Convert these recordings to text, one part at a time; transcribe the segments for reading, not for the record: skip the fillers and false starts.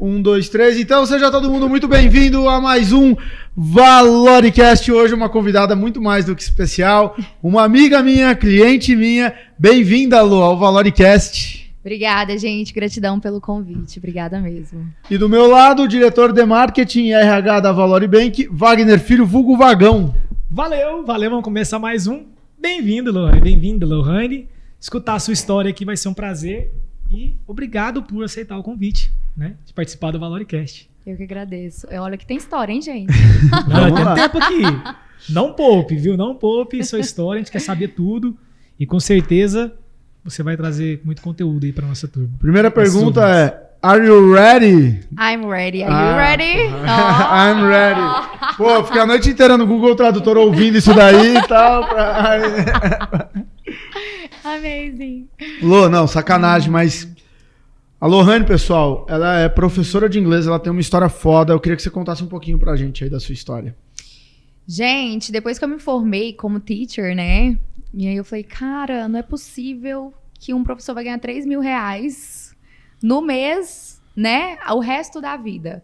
Um, dois, três. Então, seja todo mundo muito bem-vindo a mais um Valoricast. Hoje uma convidada muito mais do que especial, uma amiga minha, cliente minha. Bem-vinda, Lu, ao Valoricast. Obrigada, gente. Gratidão pelo convite. Obrigada mesmo. E do meu lado, o diretor de marketing e RH da Valoribank, Wagner Filho, vulgo Vagão. Valeu. Vamos começar mais um. Bem-vindo, Lohane. Bem-vinda, Lohane. Escutar a sua história aqui vai ser um prazer. E obrigado por aceitar o convite, né, de participar do Valoricast. Eu que agradeço. Olha que tem história, hein, gente? Vamos Tem lá. tempo aqui. Não poupe, viu? Não poupe sua história. A gente quer saber tudo. E com certeza você vai trazer muito conteúdo aí para nossa turma. Primeira pergunta é: Are you ready? I'm ready. Are you ready? I'm ready. Pô, fiquei a noite inteira no Google Tradutor ouvindo isso daí e tal. Amazing. Lô, não, sacanagem, mas a Lohane, pessoal, ela é professora de inglês, ela tem uma história foda. Eu queria que você contasse um pouquinho pra gente aí da sua história. Gente, depois que eu me formei como teacher, né? E aí eu falei, cara, não é possível que um professor vai ganhar R$3.000 no mês, né? O resto da vida.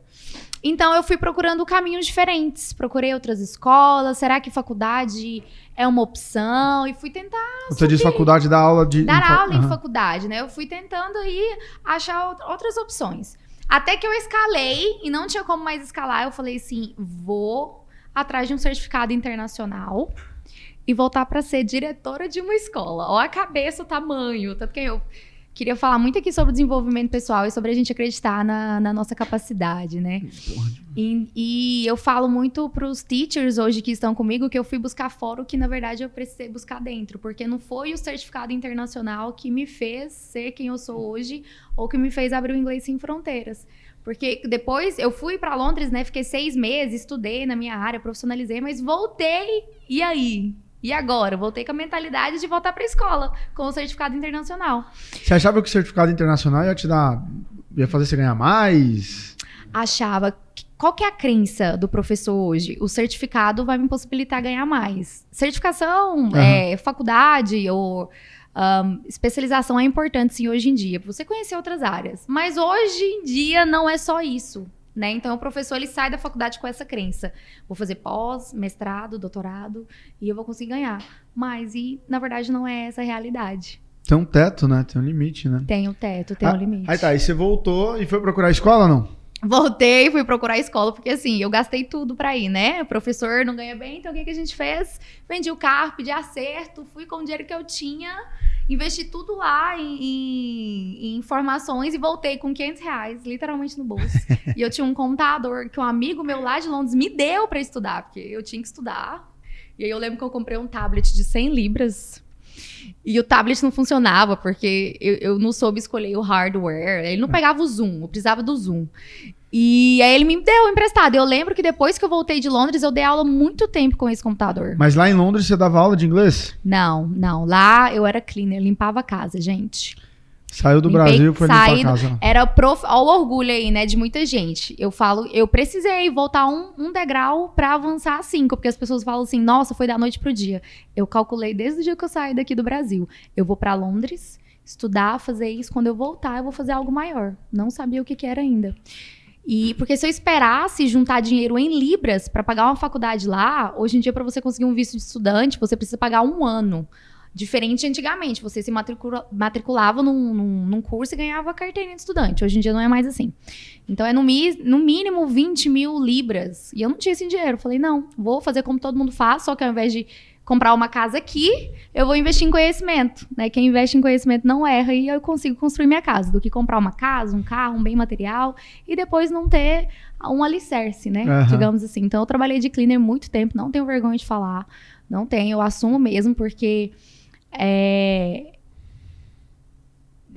Então eu fui procurando caminhos diferentes. Procurei outras escolas. Será que faculdade é uma opção? E fui tentar Você diz faculdade, dar aula de... dar aula em faculdade, né? Eu fui tentando aí achar outras opções. Até que eu escalei e não tinha como mais escalar. Eu falei assim, vou atrás de um certificado internacional e voltar para ser diretora de uma escola. Ó a cabeça, o tamanho. Tanto que eu queria falar muito aqui sobre desenvolvimento pessoal e sobre a gente acreditar na nossa capacidade, né? E eu falo muito para os teachers hoje que estão comigo que eu fui buscar fora o que, na verdade, eu precisei buscar dentro. Porque não foi o certificado internacional que me fez ser quem eu sou hoje ou que me fez abrir o Inglês Sem Fronteiras. Porque depois eu fui para Londres, né? Fiquei 6 meses, estudei na minha área, profissionalizei, mas voltei. E aí? E agora? Voltei com a mentalidade de voltar para a escola com o certificado internacional. Você achava que o certificado internacional ia fazer você ganhar mais? Achava. Qual que é a crença do professor hoje? O certificado vai me possibilitar ganhar mais. Certificação, faculdade ou especialização é importante, sim, hoje em dia, para você conhecer outras áreas. Mas hoje em dia não é só isso. Né? Então, o professor ele sai da faculdade com essa crença. Vou fazer pós, mestrado, doutorado e eu vou conseguir ganhar. Mas, na verdade, não é essa a realidade. Tem um teto, né? Tem um limite, né? Tem um teto, tem um limite. Aí tá, aí você voltou e foi procurar a escola ou não? Voltei, fui procurar a escola, porque assim, eu gastei tudo pra ir, né? O professor não ganha bem, então o que a gente fez? Vendi o carro, pedi acerto, fui com o dinheiro que eu tinha, investi tudo lá em informações e voltei com R$500, literalmente no bolso. E eu tinha um computador que um amigo meu lá de Londres me deu pra estudar, porque eu tinha que estudar. E aí eu lembro que eu comprei um tablet de 100 libras. E o tablet não funcionava, porque eu não soube escolher o hardware. Ele não pegava o Zoom, eu precisava do Zoom. E aí ele me deu emprestado. Eu lembro que depois que eu voltei de Londres, eu dei aula muito tempo com esse computador. Mas lá em Londres você dava aula de inglês? Não. Lá eu era cleaner, limpava a casa, gente. Saiu do Brasil e foi limpar a casa. Era olha o orgulho aí, né, de muita gente. Eu falo, eu precisei voltar um degrau pra avançar 5, porque as pessoas falam assim, nossa, foi da noite pro dia. Eu calculei desde o dia que eu saí daqui do Brasil. Eu vou pra Londres, estudar, fazer isso. Quando eu voltar, eu vou fazer algo maior. Não sabia o que era ainda. E porque se eu esperasse juntar dinheiro em libras pra pagar uma faculdade lá, hoje em dia, pra você conseguir um visto de estudante, você precisa pagar 1 ano. Diferente antigamente, você se matriculava num curso e ganhava carteirinha de estudante. Hoje em dia não é mais assim. Então é no mínimo 20 mil libras. E eu não tinha esse dinheiro. Eu falei, não, vou fazer como todo mundo faz, só que ao invés de comprar uma casa aqui, eu vou investir em conhecimento. Né? Quem investe em conhecimento não erra e eu consigo construir minha casa. Do que comprar uma casa, um carro, um bem material e depois não ter um alicerce, né? Digamos assim. Então eu trabalhei de cleaner muito tempo, não tenho vergonha de falar. Não tenho, eu assumo mesmo, porque...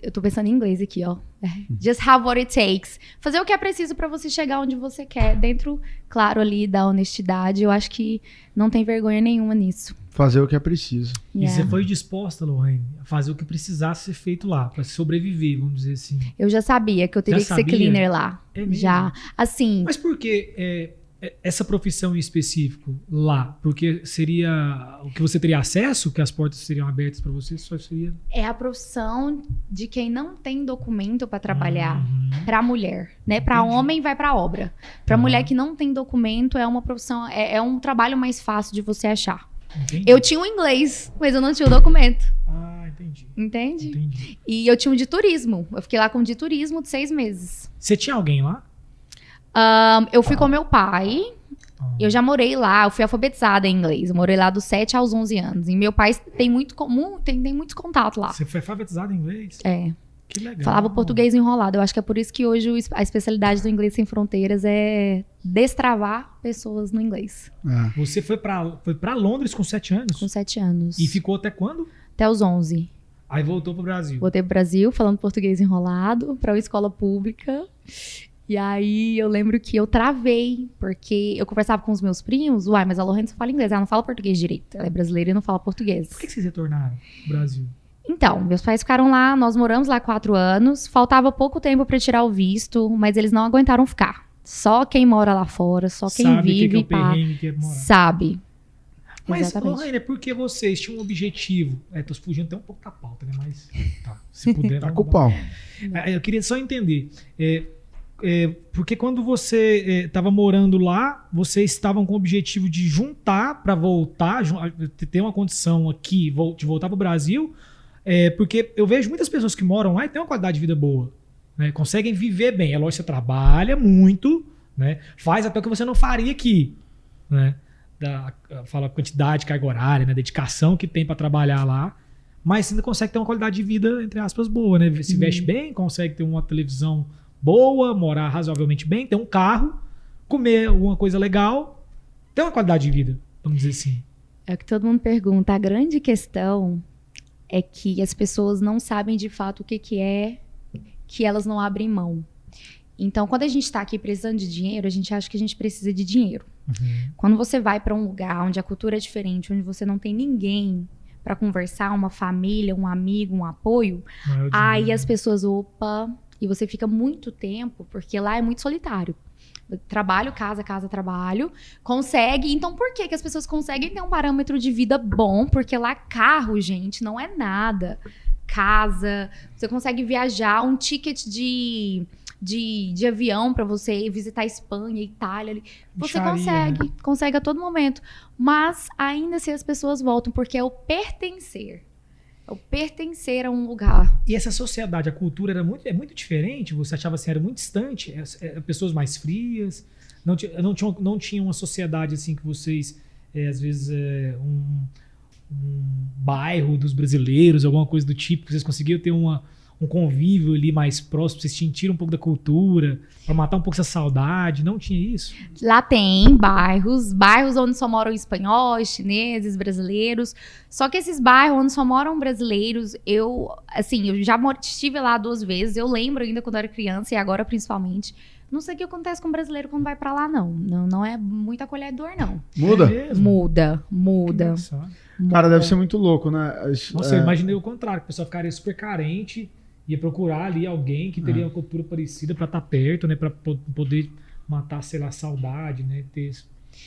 Eu tô pensando em inglês aqui, ó. Just have what it takes. Fazer o que é preciso pra você chegar onde você quer. Dentro, claro, ali da honestidade. Eu acho que não tem vergonha nenhuma nisso. Fazer o que é preciso. E você foi disposta, Lohane, a fazer o que precisasse ser feito lá, pra sobreviver, vamos dizer assim. Eu já sabia que eu teria que ser cleaner lá. É mesmo? Já. Assim... Mas por que essa profissão em específico lá, porque seria o que você teria acesso, que as portas seriam abertas para você, só seria... É a profissão de quem não tem documento para trabalhar para mulher, né? Para homem vai para obra. Para mulher que não tem documento é uma profissão, é um trabalho mais fácil de você achar. Entendi. Eu tinha o inglês, mas eu não tinha o documento. Entendi. Entende? Entendi. E eu tinha um de turismo. Eu fiquei lá com um de turismo de 6 meses. Você tinha alguém lá? Eu fui com meu pai. Eu já morei lá. Eu fui alfabetizada em inglês. Eu morei lá dos 7 aos 11 anos. E meu pai tem muitos contatos lá. Você foi alfabetizada em inglês? É. Que legal. Falava português enrolado. Eu acho que é por isso que hoje a especialidade do Inglês Sem Fronteiras é destravar pessoas no inglês. Você foi pra Londres com 7 anos? Com 7 anos. E ficou até quando? Até os 11. Aí voltou pro Brasil. Voltei pro Brasil falando português enrolado pra uma escola pública. E aí eu lembro que eu travei, porque eu conversava com os meus primos, mas a Lohane só fala inglês, ela não fala português direito. Ela é brasileira e não fala português. Por que vocês retornaram pro Brasil? Então, meus pais ficaram lá, nós moramos lá 4 anos, faltava pouco tempo pra tirar o visto, mas eles não aguentaram ficar. Só quem mora lá fora, só quem sabe vive, que é o perrengue que é morar. Sabe. Mas, Exatamente. Lohane, é porque vocês tinham um objetivo. Tô fugindo até um pouco da pauta, né? Mas, se puder... Tá com o pau. Eu queria só entender. Porque quando você estava morando lá, vocês estavam com o objetivo de juntar para voltar, ter uma condição aqui, de voltar para o Brasil, porque eu vejo muitas pessoas que moram lá e têm uma qualidade de vida boa, né? Conseguem viver bem. É lógico que você trabalha muito, né? Faz até o que você não faria aqui, né? Fala a quantidade, carga horária, né? Dedicação que tem para trabalhar lá, mas ainda consegue ter uma qualidade de vida, entre aspas, boa, né? Se veste bem, consegue ter uma televisão boa, morar razoavelmente bem, ter um carro, comer alguma coisa legal, ter uma qualidade de vida, vamos dizer assim. É o que todo mundo pergunta. A grande questão é que as pessoas não sabem de fato o que é que elas não abrem mão. Então, quando a gente está aqui precisando de dinheiro, a gente acha que a gente precisa de dinheiro. Quando você vai para um lugar onde a cultura é diferente, onde você não tem ninguém para conversar, uma família, um amigo, um apoio, aí as pessoas, e você fica muito tempo, porque lá é muito solitário. Trabalho, casa, trabalho, consegue. Então, por que as pessoas conseguem ter um parâmetro de vida bom? Porque lá carro, gente, não é nada. Casa, você consegue viajar, um ticket de avião para você visitar a Espanha, Itália. Você consegue a todo momento. Mas ainda assim as pessoas voltam, porque é o pertencer. É o pertencer a um lugar. E essa sociedade, a cultura é muito diferente? Você achava assim, era muito distante? Pessoas mais frias? Não tinha uma sociedade assim que vocês, às vezes, um bairro dos brasileiros, alguma coisa do tipo, que vocês conseguiam ter um convívio ali mais próximo, vocês sentiram um pouco da cultura, para matar um pouco essa saudade? Não tinha isso? Lá tem bairros onde só moram espanhóis, chineses, brasileiros. Só que esses bairros onde só moram brasileiros, eu já estive lá 2 vezes. Eu lembro ainda quando eu era criança e agora principalmente. Não sei o que acontece com o brasileiro quando vai pra lá, não. Não é muito acolhedor, não. Muda? Muda. Cara, deve ser muito louco, né? Nossa, eu imaginei o contrário, que o pessoal ficaria super carente, ia procurar ali alguém que teria uma cultura parecida pra estar perto, né? Pra poder matar, sei lá, saudade, né?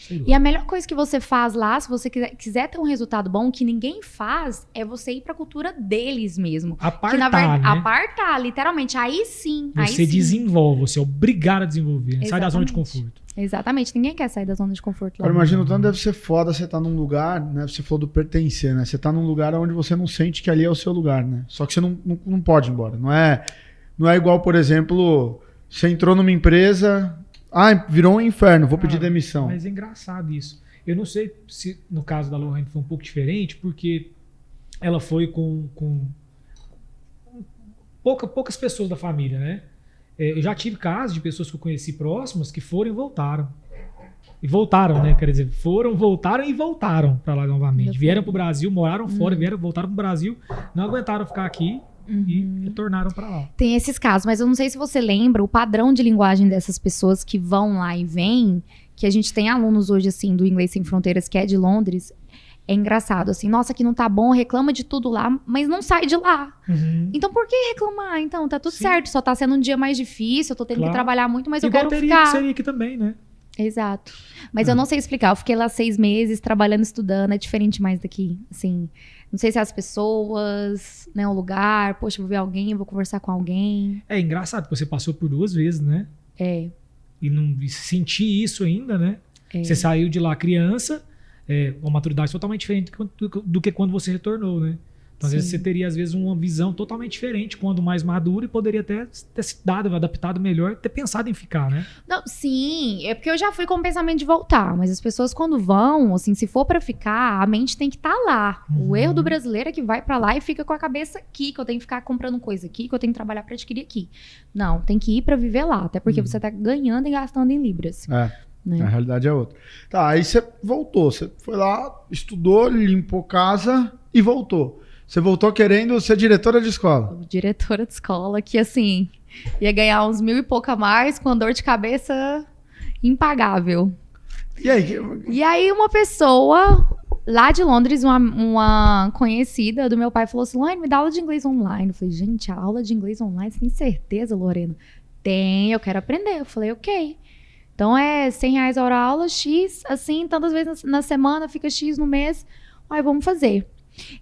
E a melhor coisa que você faz lá, se você quiser ter um resultado bom, que ninguém faz, é você ir pra cultura deles mesmo. Apartar, né? Apartar, literalmente. Aí sim. Você desenvolve, você é obrigado a desenvolver. Né? Sai da zona de conforto. Exatamente. Ninguém quer sair da zona de conforto lá. Cara, imagina o tanto deve ser foda você tá num lugar, né? Você falou do pertencer, né? Você tá num lugar onde você não sente que ali é o seu lugar, né? Só que você não pode ir embora. Não é igual, por exemplo, você entrou numa empresa... virou um inferno, vou pedir demissão. Mas é engraçado isso. Eu não sei se no caso da Lohane foi um pouco diferente, porque ela foi com poucas pessoas da família, né? Eu já tive casos de pessoas que eu conheci próximas que foram e voltaram. E voltaram, né? Quer dizer, voltaram e voltaram para lá novamente. Vieram pro Brasil, moraram fora, voltaram pro Brasil, não aguentaram ficar aqui. E retornaram para lá. Tem esses casos, mas eu não sei se você lembra o padrão de linguagem dessas pessoas que vão lá e vêm, que a gente tem alunos hoje, assim, do Inglês Sem Fronteiras, que é de Londres. É engraçado, assim, nossa, aqui não tá bom, reclama de tudo lá, mas não sai de lá. Então, por que reclamar? Então, tá tudo certo, só tá sendo um dia mais difícil, eu tô tendo que trabalhar muito, mas eu quero ficar. Seria aqui também, né? Exato. Mas eu não sei explicar. Eu fiquei lá 6 meses trabalhando, estudando. É diferente mais daqui. Assim, não sei se é as pessoas, né, o lugar. Poxa, vou ver alguém, vou conversar com alguém. É engraçado que você passou por 2 vezes, né? E sentir isso ainda, né? Você saiu de lá criança, uma maturidade totalmente diferente do que quando você retornou, né? Então, às vezes, você teria, uma visão totalmente diferente quando mais maduro e poderia até ter se dado, adaptado melhor, ter pensado em ficar, né? Não, sim, é porque eu já fui com o pensamento de voltar, mas as pessoas quando vão, assim, se for pra ficar, a mente tem que estar lá. O erro do brasileiro é que vai pra lá e fica com a cabeça aqui, que eu tenho que ficar comprando coisa aqui, que eu tenho que trabalhar pra adquirir aqui. Não, tem que ir pra viver lá, até porque você tá ganhando e gastando em libras. Né? A realidade é outra. Tá, aí você voltou, você foi lá, estudou, limpou casa e voltou. Você voltou querendo ser diretora de escola. Diretora de escola, que assim, ia ganhar uns 1.000 e pouco a mais, com dor de cabeça impagável. E aí? E aí uma pessoa lá de Londres, uma conhecida do meu pai, falou assim, Lorena, me dá aula de inglês online. Eu falei, gente, a aula de inglês online, você tem certeza, Lorena? Tem, eu quero aprender. Eu falei, ok. Então é R$100 a hora aula, X, assim, tantas vezes na semana, fica X no mês. Aí vamos fazer.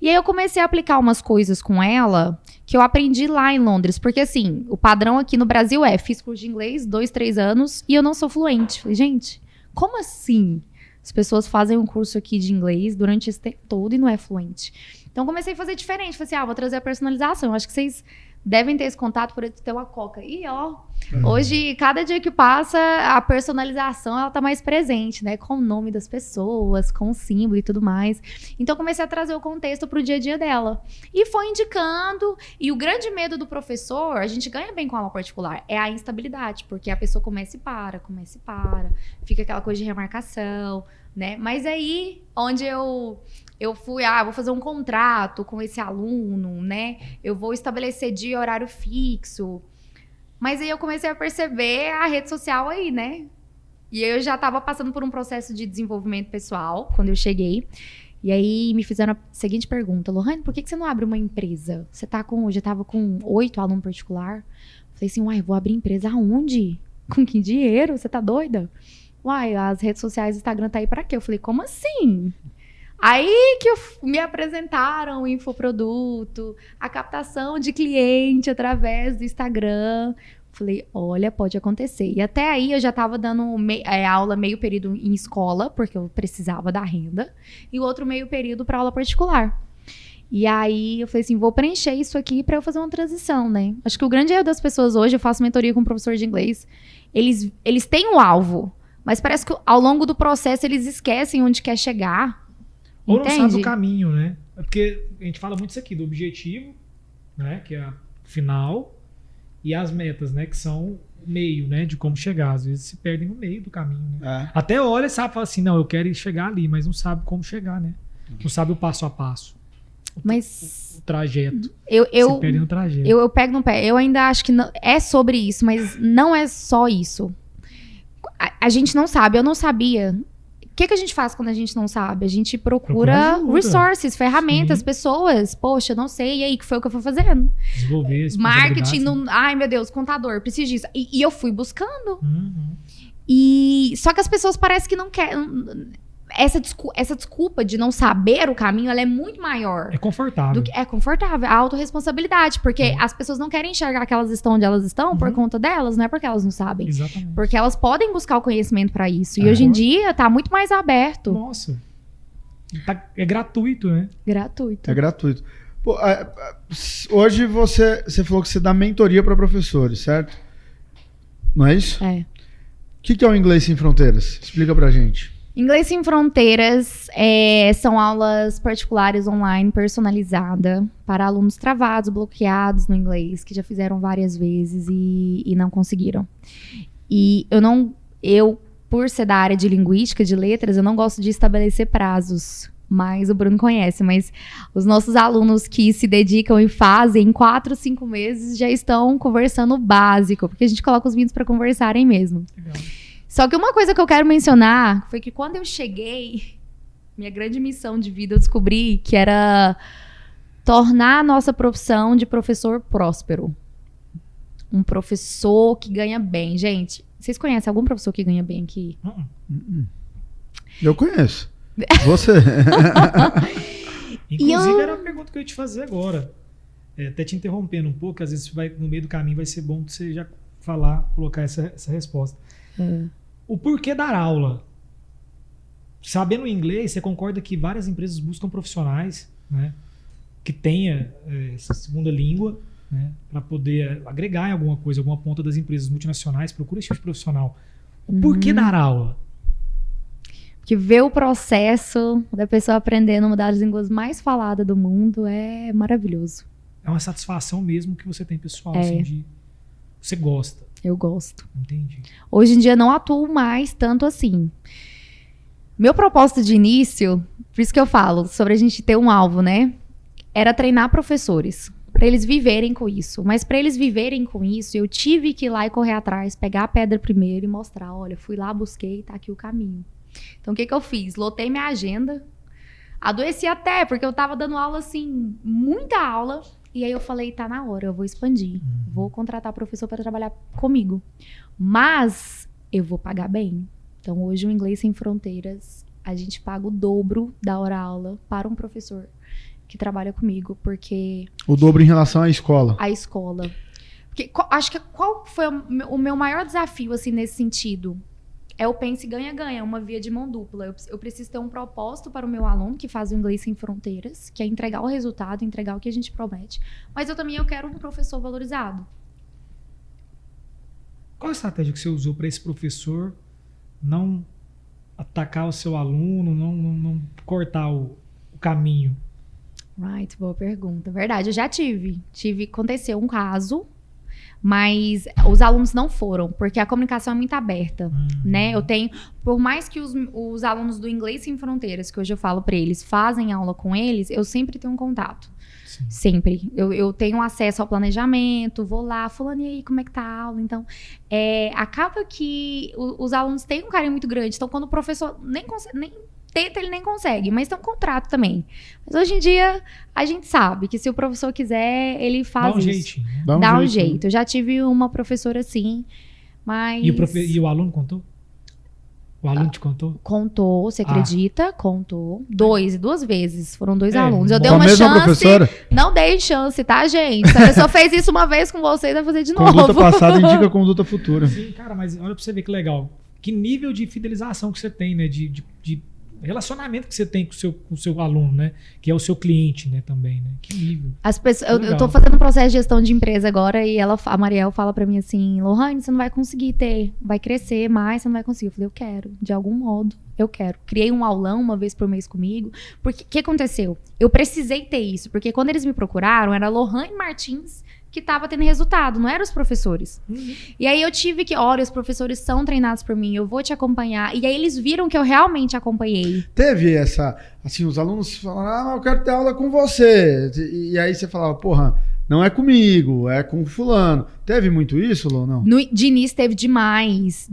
E aí eu comecei a aplicar umas coisas com ela que eu aprendi lá em Londres. Porque assim, o padrão aqui no Brasil fiz curso de inglês, 2, 3 anos, e eu não sou fluente. Falei, gente, como assim? As pessoas fazem um curso aqui de inglês durante esse tempo todo e não é fluente. Então comecei a fazer diferente. Falei assim, vou trazer a personalização. Eu acho que vocês devem ter esse contato por ter uma coca. E hoje, cada dia que passa, a personalização, ela tá mais presente, né? Com o nome das pessoas, com o símbolo e tudo mais. Então, comecei a trazer o contexto pro dia a dia dela. E foi indicando. E o grande medo do professor, a gente ganha bem com aula particular, é a instabilidade. Porque a pessoa começa e para. Fica aquela coisa de remarcação, né? Mas aí, onde eu fui, vou fazer um contrato com esse aluno, né? Eu vou estabelecer dia e horário fixo. Mas aí eu comecei a perceber a rede social aí, né? E eu já estava passando por um processo de desenvolvimento pessoal, quando eu cheguei. E aí me fizeram a seguinte pergunta. Lohane, por que você não abre uma empresa? Você já estava com 8 alunos particular? Falei assim, vou abrir empresa aonde? Com que dinheiro? Você tá doida? As redes sociais, o Instagram tá aí pra quê? Eu falei, como assim? Aí que me apresentaram o infoproduto, a captação de cliente através do Instagram. Falei, olha, pode acontecer. E até aí eu já estava dando aula meio período em escola, porque eu precisava da renda, e o outro meio período para aula particular. E aí eu falei assim, vou preencher isso aqui para eu fazer uma transição, né? Acho que o grande erro das pessoas hoje, eu faço mentoria com um professor de inglês, eles têm um alvo, mas parece que ao longo do processo eles esquecem onde quer chegar. Ou não sabe o caminho, né? É porque a gente fala muito isso aqui, do objetivo, né? Que é a final, e as metas, né? Que são o meio, né? De como chegar. Às vezes se perdem no meio do caminho, né? Até olha e sabe, fala assim, não, eu quero chegar ali, mas não sabe como chegar, né? Não sabe o passo a passo. O trajeto. Se perde no trajeto. Eu pego no pé. Eu ainda acho que não, é sobre isso, mas não é só isso. A gente não sabe, eu não sabia. O que a gente faz quando a gente não sabe? A gente procura resources, ferramentas, pessoas. Poxa, eu não sei. E aí, que foi o que eu fui fazendo? Desenvolver marketing, ai meu Deus, contador, preciso disso. E eu fui buscando. Só que as pessoas parecem que não querem. Essa desculpa de não saber o caminho, ela é muito maior. É confortável. É confortável. A autorresponsabilidade. Porque as pessoas não querem enxergar que elas estão onde elas estão por conta delas, não é porque elas não sabem. Exatamente. Porque elas podem buscar o conhecimento para isso. E hoje em dia tá muito mais aberto. Nossa. É gratuito, né? Gratuito. É gratuito. Pô, hoje você falou que você dá mentoria para professores, certo? Não é isso? É. O que é o Inglês Sem Fronteiras? Explica pra gente. Inglês Sem Fronteiras são aulas particulares online, personalizada, para alunos travados, bloqueados no inglês, que já fizeram várias vezes e não conseguiram. E eu, por ser da área de linguística, de letras, eu não gosto de estabelecer prazos, mas o Bruno conhece, mas os nossos alunos que se dedicam e fazem, em 4, 5 meses, já estão conversando o básico, porque a gente coloca os meninos para conversarem mesmo. Legal. Só que uma coisa que eu quero mencionar foi que quando eu cheguei, minha grande missão de vida, eu descobri que era tornar a nossa profissão de professor próspero. Um professor que ganha bem. Gente, Vocês conhecem algum professor que ganha bem aqui? Eu conheço. Você. Inclusive, era a pergunta que eu ia te fazer agora. Até te interrompendo um pouco, às vezes no meio do caminho vai ser bom você já colocar essa resposta. O porquê dar aula? Sabendo inglês, você concorda que várias empresas buscam profissionais, né, que tenha essa segunda língua, né, para poder agregar em alguma coisa, alguma ponta das empresas multinacionais, procura esse tipo de profissional. Por que dar aula? Porque ver o processo da pessoa aprendendo uma das línguas mais faladas do mundo é maravilhoso. É uma satisfação mesmo que você tem pessoal, assim, você gosta. Eu gosto. Entendi. Hoje em dia não atuo mais tanto assim. Meu propósito de início, por isso que eu falo, sobre a gente ter um alvo, né? Era treinar professores, para eles viverem com isso. Mas para eles viverem com isso, eu tive que ir lá e correr atrás, pegar a pedra primeiro e mostrar, olha, fui lá, busquei, tá aqui o caminho. Então o que eu fiz? Lotei minha agenda, adoeci até, porque eu tava dando aula assim, muita aula, e aí eu falei, tá na hora, eu vou expandir, vou contratar professor para trabalhar comigo. Mas eu vou pagar bem. Então hoje o Inglês Sem Fronteiras, a gente paga o dobro da hora-aula para um professor que trabalha comigo, porque... O dobro em relação à escola. A escola. Porque, acho que qual foi o meu maior desafio, assim, nesse sentido? É o pense ganha-ganha, uma via de mão dupla. Eu preciso ter um propósito para o meu aluno que faz o Inglês Sem Fronteiras, que é entregar o resultado, entregar o que a gente promete. Mas eu quero um professor valorizado. Qual a estratégia que você usou para esse professor não atacar o seu aluno, não cortar o caminho? Right, boa pergunta. Verdade, eu já aconteceu um caso, mas os alunos não foram, porque a comunicação é muito aberta, né? Eu tenho, por mais que os alunos do Inglês Sem Fronteiras, que hoje eu falo para eles, fazem aula com eles, eu sempre tenho um contato. Sim. Sempre. Eu tenho acesso ao planejamento, vou lá, fulano, e aí, como é que tá a aula? Então, acaba que os alunos têm um carinho muito grande, então quando o professor nem tenta, ele nem consegue, mas tem um contrato também. Mas hoje em dia, a gente sabe que se o professor quiser, ele faz isso. Jeitinho. Dá um jeito. Eu já tive uma professora assim, mas... E o aluno contou? O aluno te contou? Contou, você acredita? Contou. Duas vezes. Foram 2 alunos. Eu dei uma chance. Professora? Não dei chance, tá, gente? Se a pessoa fez isso uma vez com vocês, vai fazer de novo. Conduta passada indica conduta futura. Sim, cara, mas olha pra você ver que legal. Que nível de fidelização que você tem, né? De relacionamento que você tem com o seu aluno, né? Que é o seu cliente, né? Também, né? Que nível. As pessoas, eu tô fazendo um processo de gestão de empresa agora e a Mariel fala pra mim assim, Lohane, você não vai conseguir vai crescer mais, você não vai conseguir. Eu falei, eu quero, de algum modo, eu quero. Criei um aulão uma vez por mês comigo, porque o que aconteceu? Eu precisei ter isso, porque quando eles me procuraram, era Lohane Martins que estava tendo resultado, não eram os professores. E aí eu tive que, olha, os professores são treinados por mim, eu vou te acompanhar. E aí eles viram que eu realmente acompanhei. Teve essa, assim, os alunos falaram, eu quero ter aula com você. E aí você falava, porra, não é comigo, é com fulano. Teve muito isso, Lô, não? De início teve demais.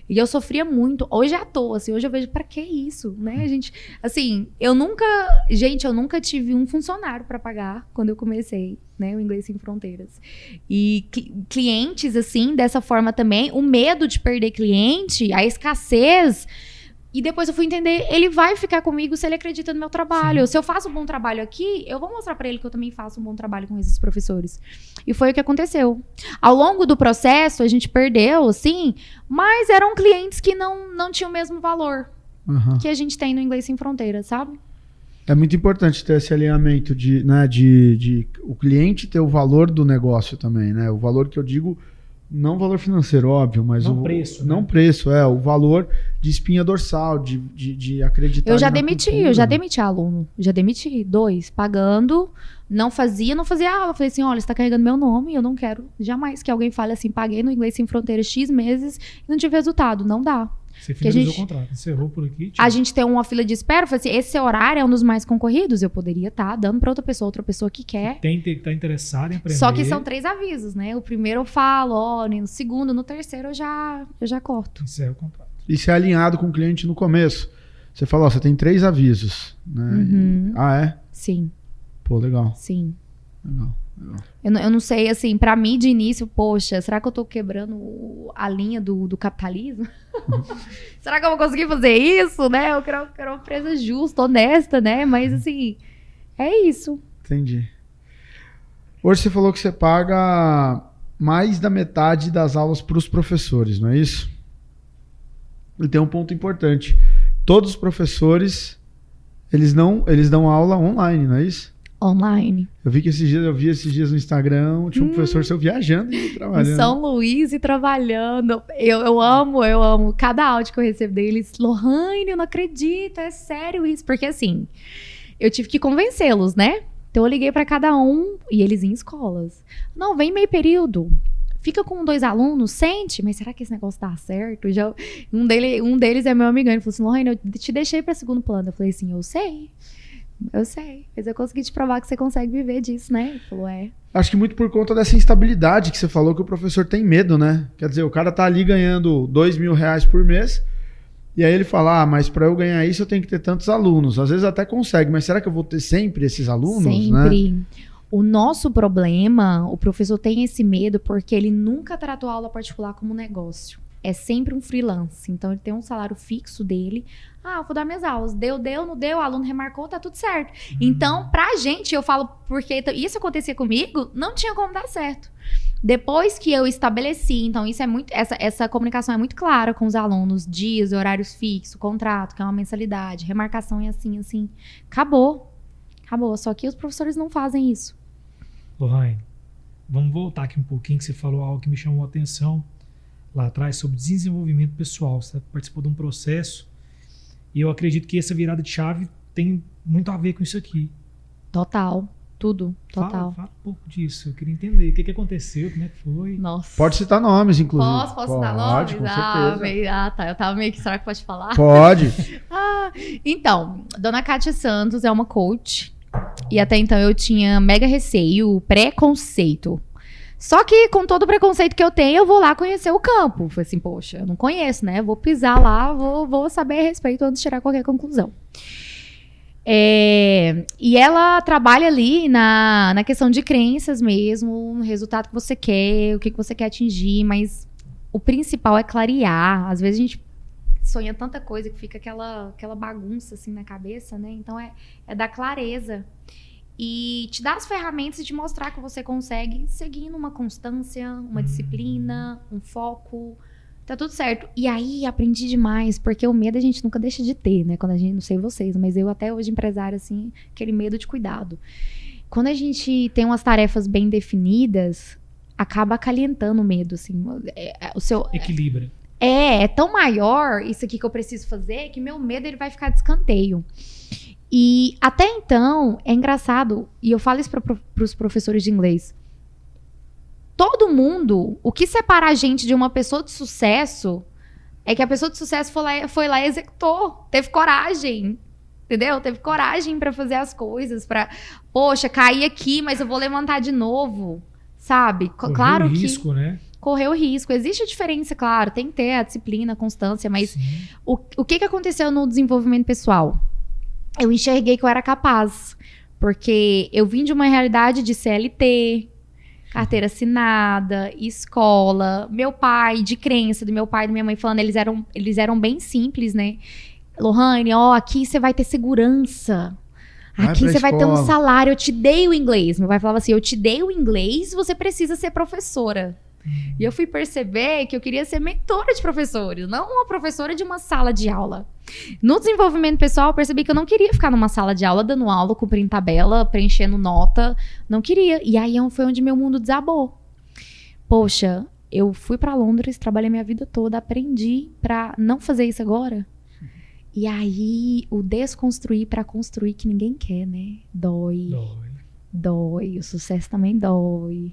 E eu sofria muito. Hoje é à toa, assim, hoje eu vejo, pra que isso, né, gente? Assim, eu nunca tive um funcionário pra pagar quando eu comecei, né, o Inglês Sem Fronteiras. E clientes, assim, dessa forma também, o medo de perder cliente, a escassez... E depois eu fui entender, ele vai ficar comigo se ele acredita no meu trabalho. Sim. Se eu faço um bom trabalho aqui, eu vou mostrar pra ele que eu também faço um bom trabalho com esses professores. E foi o que aconteceu. Ao longo do processo, a gente perdeu, sim, mas eram clientes que não tinham o mesmo valor que a gente tem no Inglês Sem Fronteiras, sabe? É muito importante ter esse alinhamento de o cliente ter o valor do negócio também, né? O valor que eu digo... Não valor financeiro, óbvio, mas não preço. Não preço, o valor de espinha dorsal, de acreditar. Eu já demiti aluno. Já demiti 2, pagando, não fazia aula. Eu falei assim, olha, você tá carregando meu nome, eu não quero jamais que alguém fale assim, paguei no Inglês Sem Fronteiras X meses e não tive resultado. Não dá. Você finalizou o contrato, encerrou por aqui. A gente tem uma fila de espera, eu falei assim, esse horário é um dos mais concorridos, eu poderia estar dando para outra pessoa que quer. Que tá interessada em aprender. Só que são 3 avisos, né? O primeiro eu falo, no segundo, no terceiro eu já corto. Encerra o contrato. E se é alinhado com o cliente no começo. Você falou, você tem 3 avisos, né? Ah, é? Sim. Pô, legal. Sim. Legal. Eu não sei, assim, pra mim de início, poxa, será que eu tô quebrando a linha do capitalismo? Será que eu vou conseguir fazer isso, né? Eu quero uma empresa justa, honesta, né? Mas, assim, é isso. Entendi. Hoje você falou que você paga mais da metade das aulas para os professores, não é isso? E tem um ponto importante. Todos os professores, eles dão aula online, não é isso? Online. Eu vi esses dias no Instagram, tinha um professor seu viajando e trabalhando. Em São Luís e trabalhando. Eu amo. Cada áudio que eu recebo deles, Lohane, eu não acredito, é sério isso. Porque assim, eu tive que convencê-los, né? Então eu liguei pra cada um e eles em escolas. Não, vem meio período. Fica com 2 alunos, sente, mas será que esse negócio dá certo? Um deles é meu amigão, ele falou assim, Lohane, eu te deixei pra segundo plano. Eu falei assim, eu sei, mas eu consegui te provar que você consegue viver disso, né? Ele falou, Acho que muito por conta dessa instabilidade que você falou que o professor tem medo, né? Quer dizer, o cara tá ali ganhando R$2.000 por mês, e aí ele fala, mas para eu ganhar isso eu tenho que ter tantos alunos. Às vezes até consegue, mas será que eu vou ter sempre esses alunos? Sempre. Né? O nosso problema, o professor tem esse medo porque ele nunca tratou a aula particular como negócio. É sempre um freelance. Então, ele tem um salário fixo dele. Eu vou dar minhas aulas. Deu, não deu, o aluno remarcou, tá tudo certo. Então, pra gente, eu falo, porque isso acontecia comigo, não tinha como dar certo. Depois que eu estabeleci, então, isso é muito, essa comunicação é muito clara com os alunos, dias, horários fixos, contrato, que é uma mensalidade, remarcação é assim. Acabou. Só que os professores não fazem isso. Lohane, vamos voltar aqui um pouquinho, que você falou algo que me chamou a atenção lá atrás sobre desenvolvimento pessoal. Você participou de um processo e eu acredito que essa virada de chave tem muito a ver com isso aqui. Total. Tudo. Total. Fala um pouco disso. Eu queria entender o que aconteceu, como é que foi. Nossa. Pode citar nomes, inclusive. Posso citar nomes? Pode, com certeza. Tá. Eu tava meio que, será que pode falar? Pode. Então, Dona Kátia Santos é uma coach. E até então eu tinha mega receio, preconceito. Só que com todo o preconceito que eu tenho, eu vou lá conhecer o campo. Falei assim, poxa, eu não conheço, né? Vou pisar lá, vou saber a respeito antes de tirar qualquer conclusão. E ela trabalha ali na questão de crenças mesmo, no resultado que você quer, o que você quer atingir, mas o principal é clarear. Às vezes a gente sonha tanta coisa que fica aquela bagunça assim na cabeça, né? Então é dar clareza e te dar as ferramentas e te mostrar que você consegue seguindo uma constância, uma disciplina, um foco. Tá tudo certo. E aí, aprendi demais, porque o medo a gente nunca deixa de ter, né? Quando a gente, não sei vocês, mas eu até hoje, empresária, assim, aquele medo de cuidado. Quando a gente tem umas tarefas bem definidas, acaba acalentando o medo, assim. O seu... Equilibra. É tão maior isso aqui que eu preciso fazer, que meu medo ele vai ficar de escanteio. E até então, é engraçado, e eu falo isso para os professores de inglês, todo mundo, o que separa a gente de uma pessoa de sucesso é que a pessoa de sucesso foi lá e executou, teve coragem, entendeu? Teve coragem para fazer as coisas, poxa, caí aqui, mas eu vou levantar de novo, sabe? Correu risco, né? Correu risco. Existe a diferença, claro, tem que ter a disciplina, a constância, mas o que aconteceu no desenvolvimento pessoal? Eu enxerguei que eu era capaz, porque eu vim de uma realidade de CLT, carteira assinada, escola, meu pai, de crença do meu pai e da minha mãe falando, eles eram bem simples, né? Lohane, aqui você vai ter segurança. Aqui você vai ter um salário, eu te dei o inglês. Meu pai falava assim, eu te dei o inglês, você precisa ser professora. E eu fui perceber que eu queria ser mentora de professores, não uma professora de uma sala de aula. No desenvolvimento pessoal, eu percebi que eu não queria ficar numa sala de aula, dando aula, cumprindo tabela, preenchendo nota. Não queria. E aí foi onde meu mundo desabou. Poxa, eu fui pra Londres, trabalhei minha vida toda, aprendi pra não fazer isso agora. E aí, o desconstruir pra construir que ninguém quer, né? Dói. O sucesso também dói.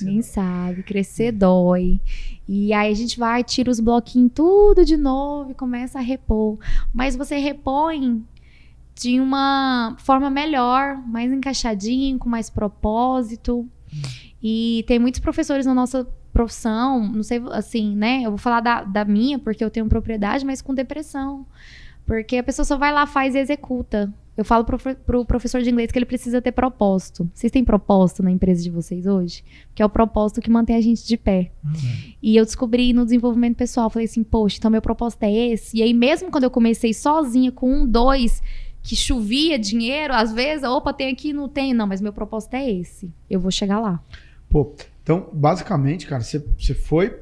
Ninguém sabe. Crescer dói. E aí a gente vai, tira os bloquinhos tudo de novo e começa a repor. Mas você repõe de uma forma melhor, mais encaixadinho, com mais propósito. E tem muitos professores na nossa profissão, não sei, assim, né? Eu vou falar da minha, porque eu tenho propriedade, mas com depressão. Porque a pessoa só vai lá, faz e executa. Eu falo pro professor de inglês que ele precisa ter propósito. Vocês têm propósito na empresa de vocês hoje? Que é o propósito que mantém a gente de pé. E eu descobri no desenvolvimento pessoal, falei assim, poxa, então meu propósito é esse. E aí mesmo quando eu comecei sozinha com 2, que chovia dinheiro, às vezes, opa, tem aqui, não tem. Não, mas meu propósito é esse. Eu vou chegar lá. Pô, então, basicamente, cara, você foi...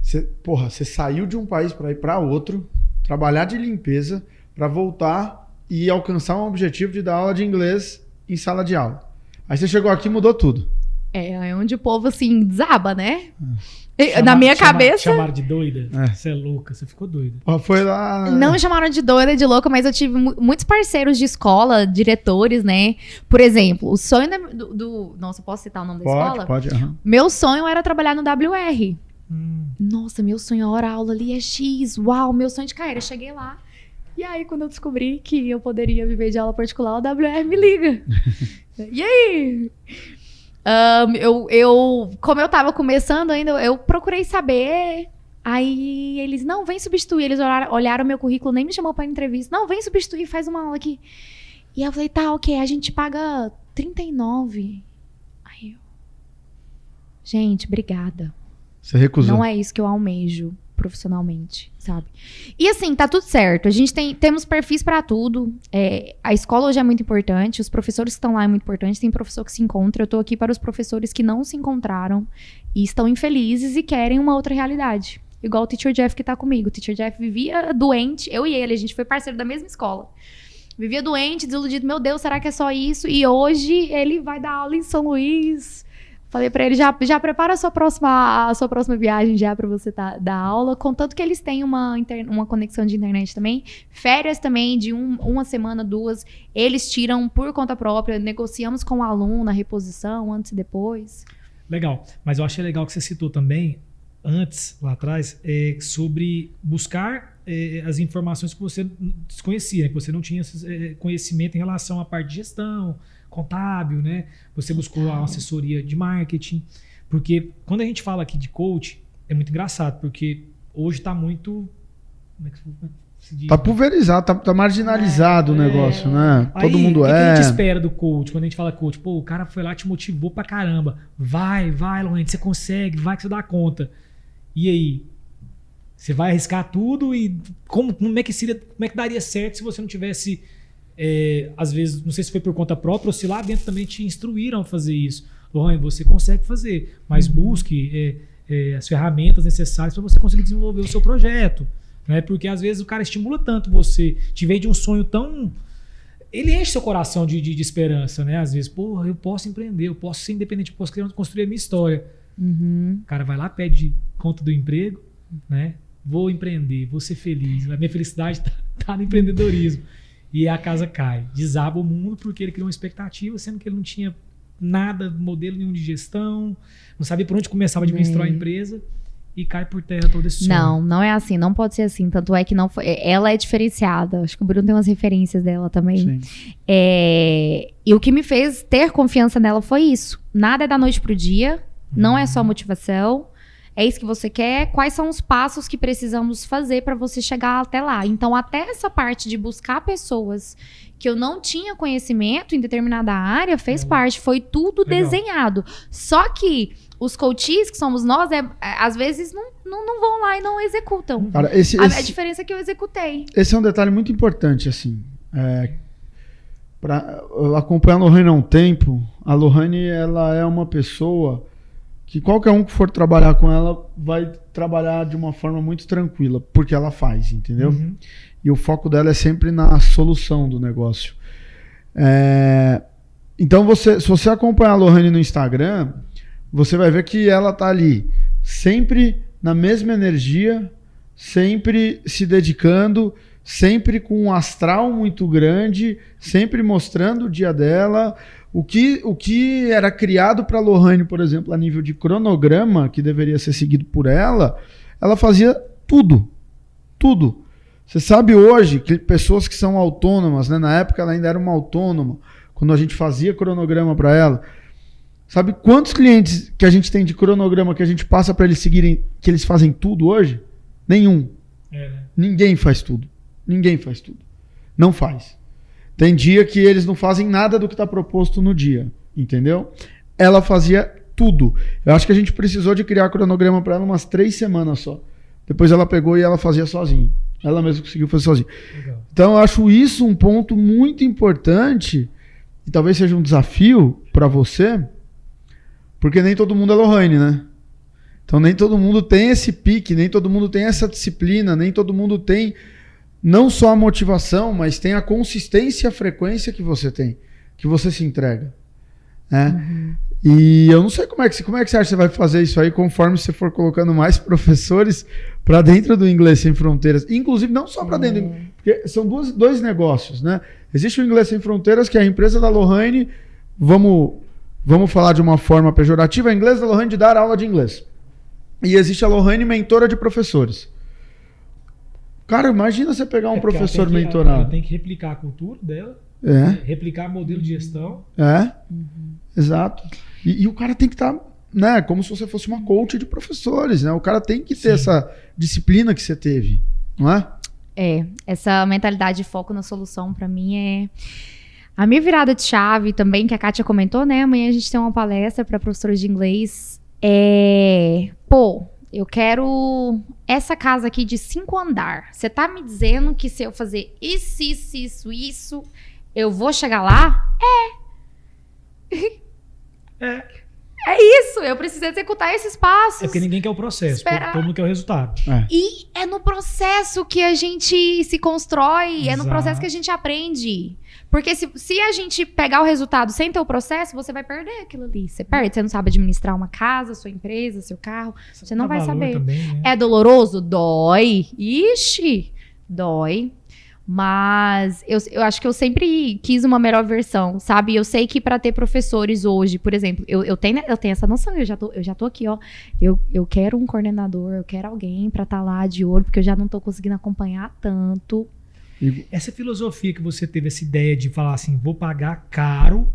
Você saiu de um país para ir para outro, trabalhar de limpeza, para voltar e alcançar um objetivo de dar aula de inglês em sala de aula. Aí você chegou aqui e mudou tudo. É onde o povo, assim, desaba, né? Na minha cabeça... Chamaram de doida? Você é louca, você ficou doida. Foi lá... Não me chamaram de doida, de louca, mas eu tive muitos parceiros de escola, diretores, né? Por exemplo, o sonho Nossa, posso citar o nome da escola? Pode. Meu sonho era trabalhar no WR. Nossa, meu sonho, a hora aula ali é X. Uau, meu sonho de carreira. Eu cheguei lá. E aí, quando eu descobri que eu poderia viver de aula particular, o WR me liga. E aí? Como eu tava começando ainda, eu procurei saber. Aí eles, não, vem substituir. Eles olharam meu currículo, nem me chamou pra entrevista. Não, vem substituir, faz uma aula aqui. E eu falei, tá, ok, a gente paga 39. Aí eu... Gente, obrigada. Você recusou. Não é isso que eu almejo profissionalmente, sabe? E assim, tá tudo certo. A gente temos perfis pra tudo. A escola hoje é muito importante. Os professores que estão lá é muito importante. Tem professor que se encontra. Eu tô aqui para os professores que não se encontraram e estão infelizes e querem uma outra realidade. Igual o Teacher Jeff que tá comigo. O Teacher Jeff vivia doente. Eu e ele, a gente foi parceiro da mesma escola. Vivia doente, desiludido. Meu Deus, será que é só isso? E hoje ele vai dar aula em São Luís. Falei pra ele, já prepara a sua próxima viagem já pra você dar aula, contanto que eles têm uma conexão de internet também. Férias também, de uma semana, 2, eles tiram por conta própria, negociamos com o aluno na reposição, antes e depois. Legal, mas eu achei legal que você citou também, antes, lá atrás, sobre buscar as informações que você desconhecia, né? Que você não tinha conhecimento em relação à parte de gestão, contábil, né? Você buscou uma assessoria de marketing, porque quando a gente fala aqui de coach, é muito engraçado, porque hoje está muito... Como é que se diz? Tá pulverizado, tá marginalizado o negócio, né? Aí, todo mundo o que a gente espera do coach? Quando a gente fala coach, pô, o cara foi lá, te motivou pra caramba. Vai, Lorraine, você consegue, vai que você dá conta. E aí? Você vai arriscar tudo e como é que daria certo se você não tivesse... às vezes, não sei se foi por conta própria ou se lá dentro também te instruíram a fazer isso. Lorraine, você consegue fazer, mas busque as ferramentas necessárias para você conseguir desenvolver o seu projeto. Né? Porque às vezes o cara estimula tanto você, te vem de um sonho tão... Ele enche seu coração de esperança, né? Às vezes, pô, eu posso empreender, eu posso ser independente, eu posso construir a minha história. O cara vai lá, pede conta do emprego, né? Vou empreender, vou ser feliz. A minha felicidade tá no empreendedorismo. E a casa cai. Desaba o mundo porque ele criou uma expectativa, sendo que ele não tinha nada, modelo nenhum de gestão, não sabia por onde começava a administrar a empresa e cai por terra todo esse sonho. Não é assim, não pode ser assim. Tanto é que não foi. Ela é diferenciada. Acho que o Bruno tem umas referências dela também. E o que me fez ter confiança nela foi isso. Nada é da noite pro dia, não é só motivação. É isso que você quer? Quais são os passos que precisamos fazer para você chegar até lá? Então, até essa parte de buscar pessoas que eu não tinha conhecimento em determinada área fez parte. Foi tudo desenhado. Só que os coaches, que somos nós, às vezes não vão lá e não executam. Cara, a diferença é que eu executei. Esse é um detalhe muito importante, assim. Acompanhar a Lorraine há um tempo, a Lorraine, ela é uma pessoa... que qualquer um que for trabalhar com ela vai trabalhar de uma forma muito tranquila, porque ela faz, entendeu? E o foco dela é sempre na solução do negócio. Então, se você acompanhar a Lorraine no Instagram, você vai ver que ela tá ali, sempre na mesma energia, sempre se dedicando, sempre com um astral muito grande, sempre mostrando o dia dela. O que era criado para a Lorraine, por exemplo, a nível de cronograma, que deveria ser seguido por ela fazia tudo. Tudo. Você sabe hoje que pessoas que são autônomas, né? Na época ela ainda era uma autônoma, quando a gente fazia cronograma para ela. Sabe quantos clientes que a gente tem de cronograma que a gente passa para eles seguirem, que eles fazem tudo hoje? Nenhum. Ninguém faz tudo. Ninguém faz tudo. Não faz. Tem dia que eles não fazem nada do que está proposto no dia, entendeu? Ela fazia tudo. Eu acho que a gente precisou de criar cronograma para ela umas 3 semanas só. Depois ela pegou e ela fazia sozinha. Ela mesma conseguiu fazer sozinha. Legal. Então eu acho isso um ponto muito importante e talvez seja um desafio para você, porque nem todo mundo é Lohane, né? Então nem todo mundo tem esse pique, nem todo mundo tem essa disciplina, nem todo mundo tem não só a motivação, mas tem a consistência e a frequência que você tem, que você se entrega, né? E eu não sei como é que você acha que você vai fazer isso aí conforme você for colocando mais professores para dentro do Inglês Sem Fronteiras. Inclusive, não só para dentro, porque são dois negócios, né? Existe o Inglês Sem Fronteiras, que é a empresa da Lohane, vamos falar de uma forma pejorativa, a empresa da Lohane de dar aula de inglês. E existe a Lohane Mentora de Professores. Cara, imagina você pegar um professor mentorado. Ela tem que replicar a cultura dela, replicar modelo de gestão. Exato. E o cara tem que estar, né, como se você fosse uma coach de professores, né? O cara tem que ter essa disciplina que você teve, não é? Essa mentalidade de foco na solução, pra mim, é a minha virada de chave também, que a Kátia comentou, né? Amanhã a gente tem uma palestra para professores de inglês. Eu quero essa casa aqui de 5 andar. Você tá me dizendo que se eu fazer isso, eu vou chegar lá? É isso, eu preciso executar esses passos. É porque ninguém quer o processo, todo mundo quer o resultado. E é no processo que a gente se constrói, é no processo que a gente aprende. Porque se a gente pegar o resultado sem ter o processo, você vai perder aquilo ali. Você perde, você não sabe administrar uma casa, sua empresa, seu carro. Você não vai saber. Também, né? É doloroso? Dói. Ixi, dói. Mas eu acho que eu sempre quis uma melhor versão, sabe? Eu sei que para ter professores hoje, por exemplo, eu tenho essa noção, eu já tô aqui, ó. Eu quero um coordenador, eu quero alguém para estar lá de olho, porque eu já não tô conseguindo acompanhar tanto. Essa filosofia que você teve, essa ideia de falar assim, vou pagar caro,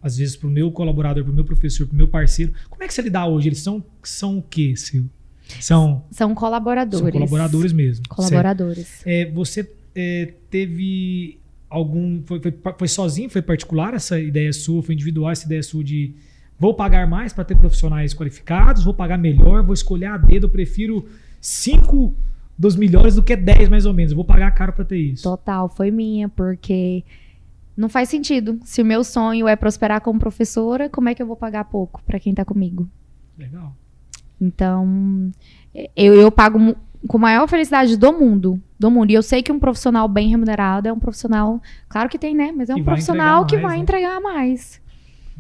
às vezes pro meu colaborador, pro meu professor, pro meu parceiro, como é que você lidar hoje? Eles são o quê, Sil? São colaboradores. São colaboradores mesmo. Colaboradores. Você teve algum... Foi sozinho? Foi particular essa ideia sua? Foi individual essa ideia sua de vou pagar mais para ter profissionais qualificados, vou pagar melhor, vou escolher a dedo, eu prefiro 5 dos melhores do que 10 mais ou menos. Eu vou pagar caro para ter isso. Total, foi minha, porque não faz sentido. Se o meu sonho é prosperar como professora, como é que eu vou pagar pouco para quem tá comigo? Legal. Então, eu pago com a maior felicidade do mundo. E eu sei que um profissional bem remunerado é um profissional... Claro que tem, né? Mas é um profissional que vai entregar mais.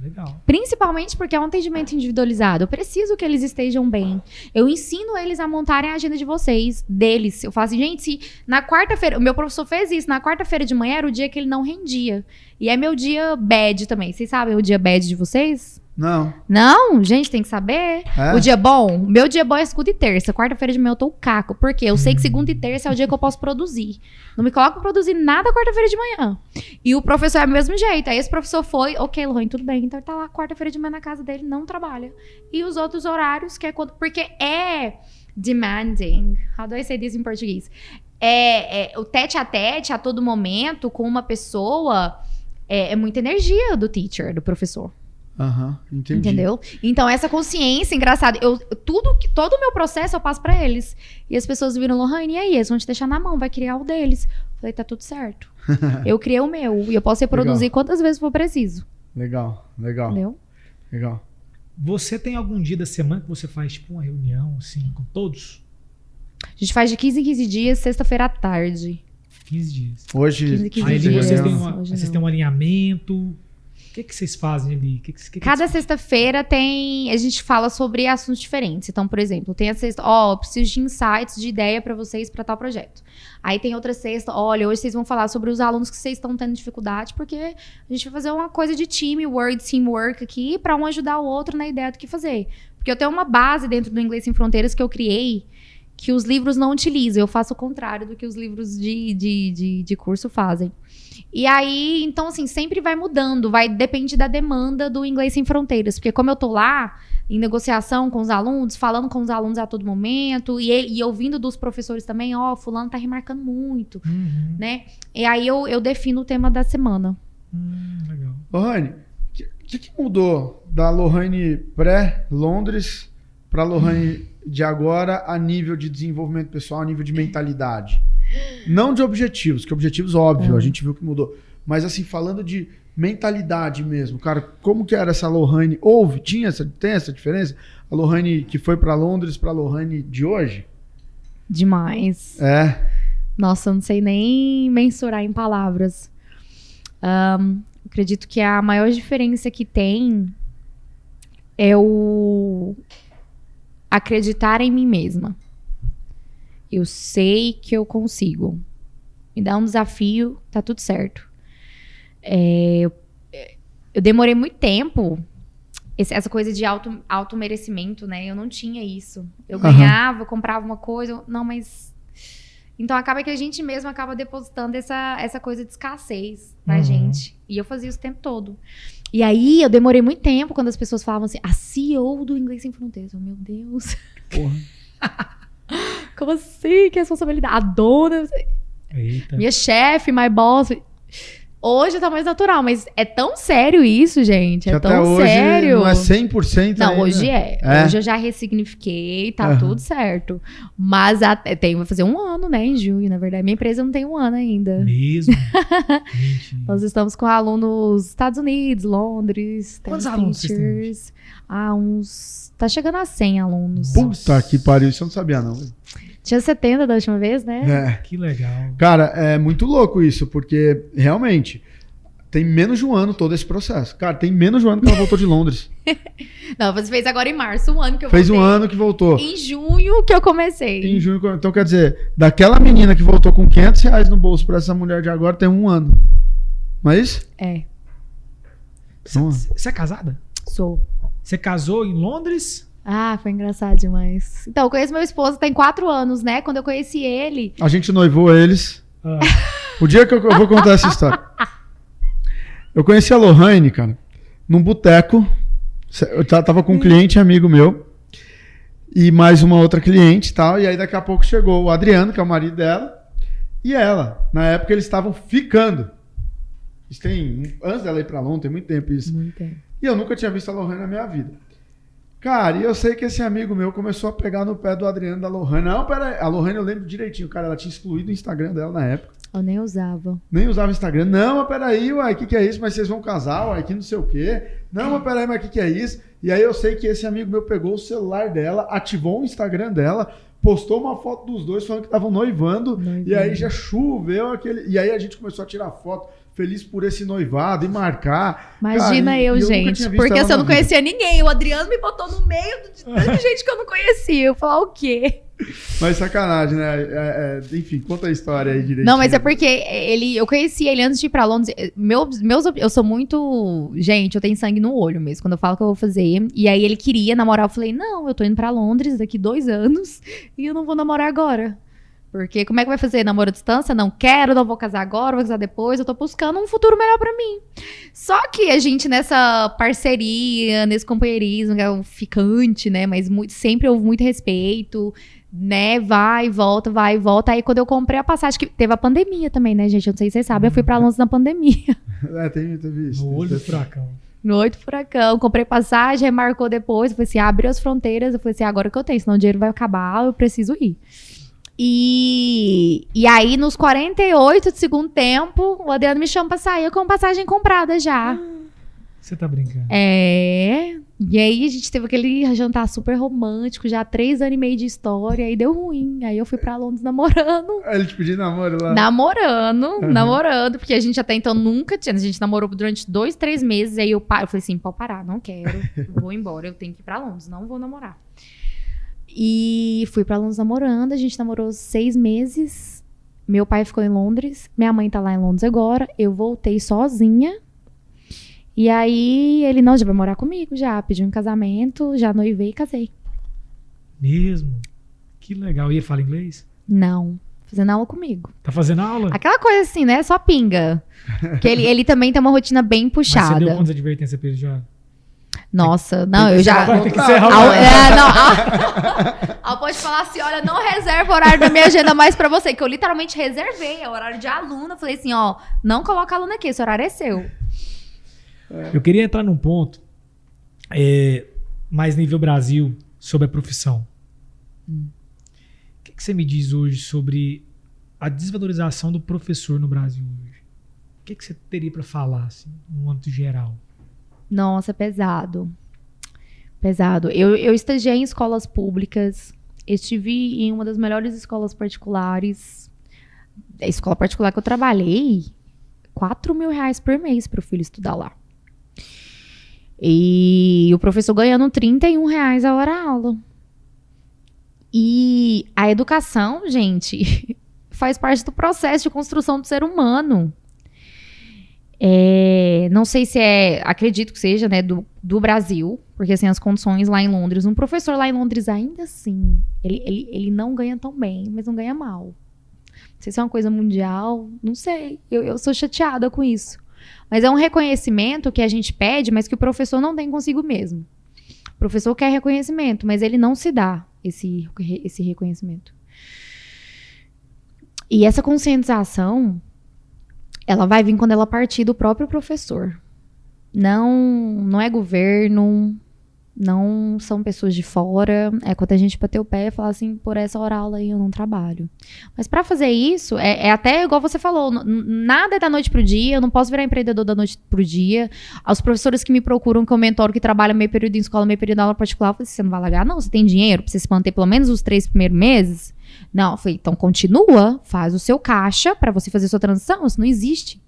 Legal. Principalmente porque é um atendimento individualizado. Eu preciso que eles estejam bem. Eu ensino eles a montarem a agenda de vocês, deles. Eu falo assim, gente, se na quarta-feira... O meu professor fez isso. Na quarta-feira de manhã era o dia que ele não rendia. E é meu dia bad também. Vocês sabem o dia bad de vocês? Não. Não, gente, tem que saber. O dia bom, meu dia bom é segunda e terça. Quarta-feira de manhã eu tô o caco. Por quê? Eu sei que segunda e terça é o dia que eu posso produzir. Não me coloco pra produzir nada quarta-feira de manhã. E o professor é do mesmo jeito. Aí esse professor foi, ok, Lohane, tudo bem. Então ele tá lá quarta-feira de manhã na casa dele, não trabalha. E os outros horários, que é quando... Porque é demanding. How do I say this em português? O tete a todo momento, com uma pessoa, é muita energia do teacher, do professor. Entendi. Entendeu? Então, essa consciência, engraçado, todo o meu processo eu passo pra eles. E as pessoas viram, Lohane, e aí? Eles vão te deixar na mão, vai criar o deles. Eu falei, tá tudo certo. Eu criei o meu, e eu posso reproduzir quantas vezes for preciso. Legal. Entendeu? Legal. Você tem algum dia da semana que você faz, tipo, uma reunião, assim, com todos? A gente faz de 15 em 15 dias, sexta-feira à tarde. 15 dias. Hoje... 15 aí dias. vocês têm um alinhamento... O que vocês fazem ali? Cada sexta-feira a gente fala sobre assuntos diferentes. Então, por exemplo, tem a sexta, eu preciso de insights, de ideia para vocês para tal projeto. Aí tem outra sexta, olha, hoje vocês vão falar sobre os alunos que vocês estão tendo dificuldade, porque a gente vai fazer uma coisa de teamwork aqui para um ajudar o outro na ideia do que fazer. Porque eu tenho uma base dentro do Inglês Sem Fronteiras que eu criei, que os livros não utilizam. Eu faço o contrário do que os livros de curso fazem. E aí, então, assim, sempre vai mudando, depende da demanda do Inglês Sem Fronteiras. Porque como eu tô lá, em negociação com os alunos, falando com os alunos a todo momento, e ouvindo dos professores também, fulano tá remarcando muito, né? E aí eu defino o tema da semana. Legal. Lohane, o que mudou da Lohane pré-Londres para a Lohane de agora a nível de desenvolvimento pessoal, a nível de mentalidade? Não de objetivos, que objetivos, óbvio, a gente viu que mudou. Mas assim, falando de mentalidade mesmo, cara, como que era essa Lohane? Tem essa diferença? A Lohane que foi para Londres para a Lohane de hoje? Demais. Nossa, eu não sei nem mensurar em palavras. Acredito que a maior diferença que tem é o acreditar em mim mesma. Eu sei que eu consigo. Me dá um desafio, tá tudo certo. Eu demorei muito tempo, essa coisa de auto-merecimento, né? Eu não tinha isso. Eu ganhava, comprava uma coisa, não, mas... Então acaba que a gente mesmo acaba depositando essa coisa de escassez na gente. E eu fazia isso o tempo todo. E aí eu demorei muito tempo quando as pessoas falavam assim, a CEO do Inglês Sem Fronteiras. Meu Deus. Porra. Como assim? Que responsabilidade. A dona... Eita. Minha chefe, my boss... Hoje tá mais natural, mas é tão sério isso, gente. É tão sério. Não é 100% Não, ainda. hoje é. Hoje eu já ressignifiquei, tá tudo certo. Mas vai fazer 1 ano, né, em junho, na verdade. Minha empresa não tem 1 ano ainda. Mesmo? Gente. Nós estamos com alunos nos Estados Unidos, Londres. Quantos alunos vocês têm? Tá chegando a 100 alunos. Puta que pariu, isso eu não sabia não. Tinha 70 da última vez, né? Que legal. Cara, é muito louco isso, porque realmente tem menos de 1 ano todo esse processo. Cara, tem menos de 1 ano que ela voltou de Londres. Não, você fez agora em março, 1 ano que eu Fez voltei. 1 ano que voltou. Em junho que eu comecei. Em junho, então quer dizer, daquela menina que voltou com R$500 no bolso pra essa mulher de agora, tem 1 ano. Não é isso? É. Você é casada? Sou. Você casou em Londres? Foi engraçado demais. Então, eu conheço meu esposo tem 4 anos, né? Quando eu conheci ele... A gente noivou eles. O dia que eu vou contar essa história. Eu conheci a Lohane, cara, num boteco. Eu tava com um cliente amigo meu. E mais uma outra cliente e tal. E aí daqui a pouco chegou o Adriano, que é o marido dela. E ela. Na época eles estavam ficando. Isso tem... Antes dela ir pra Londres, tem muito tempo isso. Muito tempo. E eu nunca tinha visto a Lohane na minha vida. Cara, e eu sei que esse amigo meu começou a pegar no pé do Adriano da Lohane. Não, pera aí. A Lohane eu lembro direitinho. Cara, ela tinha excluído o Instagram dela na época. Eu nem usava. Nem usava o Instagram. Não, mas peraí, uai, o que é isso? Mas vocês vão casar, uai, que não sei o quê. Não, mas peraí, mas o que é isso? E aí eu sei que esse amigo meu pegou o celular dela, ativou o Instagram dela, postou uma foto dos dois falando que estavam noivando. E aí já choveu aquele... E aí a gente começou a tirar foto, feliz por esse noivado, e marcar. Imagina. Cara, eu gente. Porque se eu não conhecia ninguém, o Adriano me botou no meio de tanta gente que eu não conhecia. Eu falar o quê? Mas sacanagem, né? Enfim, conta a história aí direitinho. Não, mas é porque eu conheci ele antes de ir pra Londres. Eu sou muito... Gente, eu tenho sangue no olho mesmo, quando eu falo que eu vou fazer. E aí ele queria namorar, eu falei, não, eu tô indo pra Londres daqui 2 anos e eu não vou namorar agora. Porque como é que vai fazer? Namoro à distância? Não quero, não vou casar agora, vou casar depois. Eu tô buscando um futuro melhor pra mim. Só que a gente nessa parceria, nesse companheirismo, que é o ficante, né? Mas sempre houve muito respeito, né? Vai e volta, vai e volta. Aí quando eu comprei a passagem, que teve a pandemia também, né, gente? Eu não sei se vocês sabem, eu fui pra Londres na pandemia. Teve isso. No olho do furacão. No olho do furacão. Comprei passagem, remarcou depois. Eu falei assim, abriu as fronteiras. Eu falei assim, agora que eu tenho, senão o dinheiro vai acabar, eu preciso ir. E aí, nos 48 do segundo tempo, o Adriano me chama pra sair com passagem comprada já. Você tá brincando? E aí, a gente teve aquele jantar super romântico, já 3 anos e meio de história, aí deu ruim. Aí eu fui pra Londres namorando. Ele te pediu namoro lá? Namorando, porque a gente até então nunca tinha. A gente namorou durante 2, 3 meses, aí eu falei assim, pode parar, não quero, vou embora, eu tenho que ir pra Londres, não vou namorar. E fui pra Londres namorando, a gente namorou 6 meses. Meu pai ficou em Londres, minha mãe tá lá em Londres agora. Eu voltei sozinha. E aí ele, não, já vai morar comigo, já pediu um casamento, já noivei e casei. Mesmo? Que legal. E ele fala inglês? Não. Fazendo aula comigo. Tá fazendo aula? Aquela coisa assim, né? Só pinga. Porque ele também tem uma rotina bem Mas você puxada. deu quantas advertências pra ele já? Nossa, não, eu já... Vai ter que encerrar Ela pode falar assim, olha, não reserva o horário da minha agenda mais pra você, que eu literalmente reservei, é o horário de aluna. Falei assim, ó, não coloca aluno aqui, esse horário é seu. Eu queria entrar num ponto mais nível Brasil sobre a profissão. O que você me diz hoje sobre a desvalorização do professor no Brasil hoje? O que você teria para falar, assim, no âmbito geral? Nossa, pesado. Pesado. Eu estagiei em escolas públicas, estive em uma das melhores escolas particulares. A escola particular que eu trabalhei, R$4.000 por mês para o filho estudar lá. E o professor ganhando R$31 a hora-aula. E a educação, gente, faz parte do processo de construção do ser humano. Não sei se acredito que seja, né, do Brasil, porque assim, as condições lá em Londres, um professor lá em Londres ainda assim, ele não ganha tão bem, mas não ganha mal. Não sei se é uma coisa mundial, não sei, eu sou chateada com isso. Mas é um reconhecimento que a gente pede, mas que o professor não tem consigo mesmo. O professor quer reconhecimento, mas ele não se dá esse reconhecimento. E essa conscientização, ela vai vir quando ela partir do próprio professor. Não é governo, não são pessoas de fora. É quando a gente bater o pé e falar assim, por essa hora aula aí eu não trabalho. Mas para fazer isso, é até igual você falou, nada é da noite pro dia, eu não posso virar empreendedor da noite pro dia. Os professores que me procuram, que eu mentoro, que trabalham meio período em escola, meio período em aula particular, eu falei, você não vai largar? Não, você tem dinheiro pra você se manter pelo menos os 3 primeiros meses? Não, eu falei, então continua, faz o seu caixa pra você fazer sua transição, isso não existe.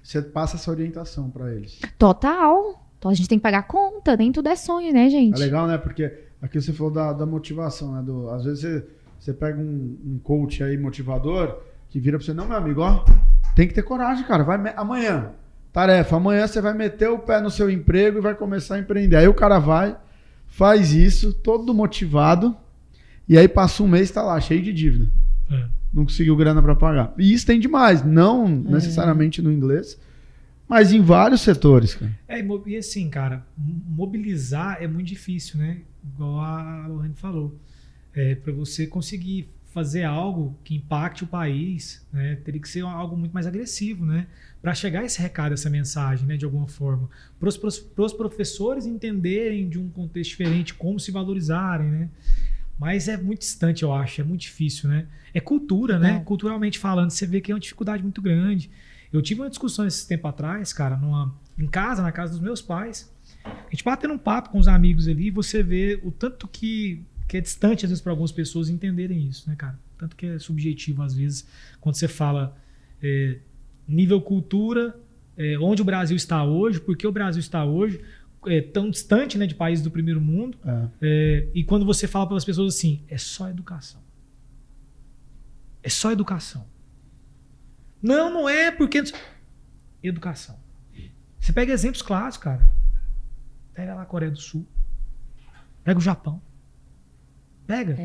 Você passa essa orientação para eles. Total. Então a gente tem que pagar conta, nem tudo é sonho, né, gente? É legal, né? Porque aqui você falou da motivação, né? Às vezes você pega um coach aí, motivador, que vira pra você, não, meu amigo, ó, tem que ter coragem, cara. Amanhã, tarefa, amanhã você vai meter o pé no seu emprego e vai começar a empreender. Aí o cara vai, faz isso, todo motivado, e aí passa um mês e tá lá, cheio de dívida. Não conseguiu grana para pagar. E isso tem demais, não necessariamente no inglês, mas em vários setores, cara. E assim, cara, mobilizar é muito difícil, né? Igual a Lohane falou. Para você conseguir fazer algo que impacte o país, né? Teria que ser algo muito mais agressivo, né? Para chegar esse recado, essa mensagem, né? De alguma forma. Para os professores entenderem de um contexto diferente como se valorizarem, né? Mas é muito distante, eu acho. É muito difícil, né? É cultura, né? Culturalmente falando, você vê que é uma dificuldade muito grande. Eu tive uma discussão esse tempo atrás, cara, na casa dos meus pais. A gente batendo um papo com os amigos ali, e você vê o tanto que é distante, às vezes, para algumas pessoas entenderem isso, né, cara? Tanto que é subjetivo, às vezes, quando você fala nível cultura, onde o Brasil está hoje, por que o Brasil está hoje, tão distante, né, de países do primeiro mundo. E quando você fala para as pessoas assim, é só educação. É só educação. Não é porque... Educação. Você pega exemplos clássicos, cara. Pega lá a Coreia do Sul. Pega o Japão. Pega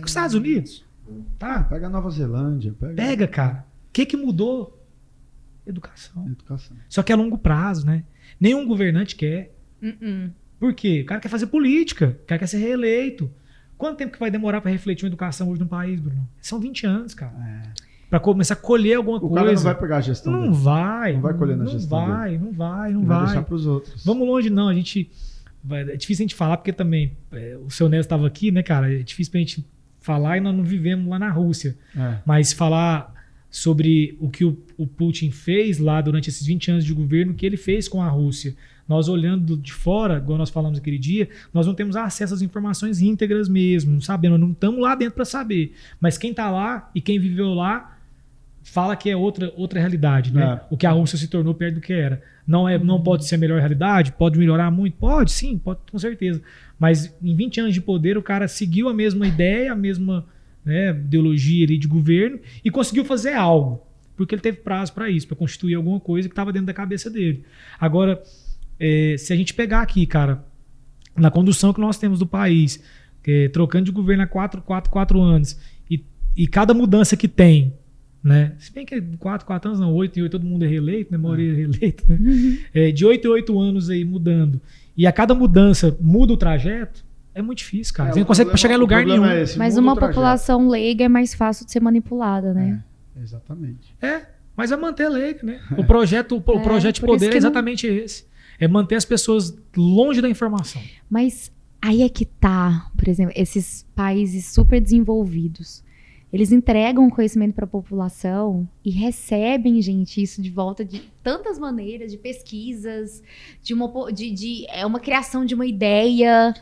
os Estados Unidos. Tá? Pega a Nova Zelândia. Pega, cara. O que mudou? Educação. Educação. Só que é a longo prazo, né? Nenhum governante quer. Por quê? O cara quer fazer política. O cara quer ser reeleito. Quanto tempo que vai demorar para refletir uma educação hoje no país, Bruno? São 20 anos, cara. Para começar a colher alguma coisa. O cara não vai pegar a gestão dele. Não vai colher na gestão dele. Não vai. Vai deixar para os outros. Vamos longe, não. É difícil a gente falar, porque também o seu Nélio estava aqui, né, cara? É difícil pra gente falar e nós não vivemos lá na Rússia. Mas falar sobre o que o Putin fez lá durante esses 20 anos de governo, o que ele fez com a Rússia. Nós olhando de fora, igual nós falamos aquele dia, nós não temos acesso às informações íntegras mesmo, não sabemos, não estamos lá dentro para saber. Mas quem está lá e quem viveu lá fala que é outra realidade, né? O que a Rússia se tornou perto do que era. Não pode ser a melhor realidade? Pode melhorar muito? Pode, sim, pode, com certeza. Mas em 20 anos de poder, o cara seguiu a mesma ideia, a mesma, né, ideologia ali de governo e conseguiu fazer algo. Porque ele teve prazo para isso, para constituir alguma coisa que estava dentro da cabeça dele. Agora, se a gente pegar aqui, cara, na condução que nós temos do país, trocando de governo há 4 anos, e cada mudança que tem, né? Se bem que 4 anos, não, 8 em 8 todo mundo é reeleito, né? A maioria é reeleito, né? De 8 em 8 anos aí mudando. E a cada mudança muda o trajeto, é muito difícil, cara. Você não consegue chegar em lugar nenhum. Mas uma população leiga é mais fácil de ser manipulada, né? Exatamente. Mas é manter a leiga, né? O projeto de poder é exatamente esse. É manter as pessoas longe da informação. Mas aí é que tá, por exemplo, esses países super desenvolvidos. Eles entregam conhecimento para a população e recebem, gente, isso de volta de tantas maneiras, de pesquisas, de uma criação de uma ideia.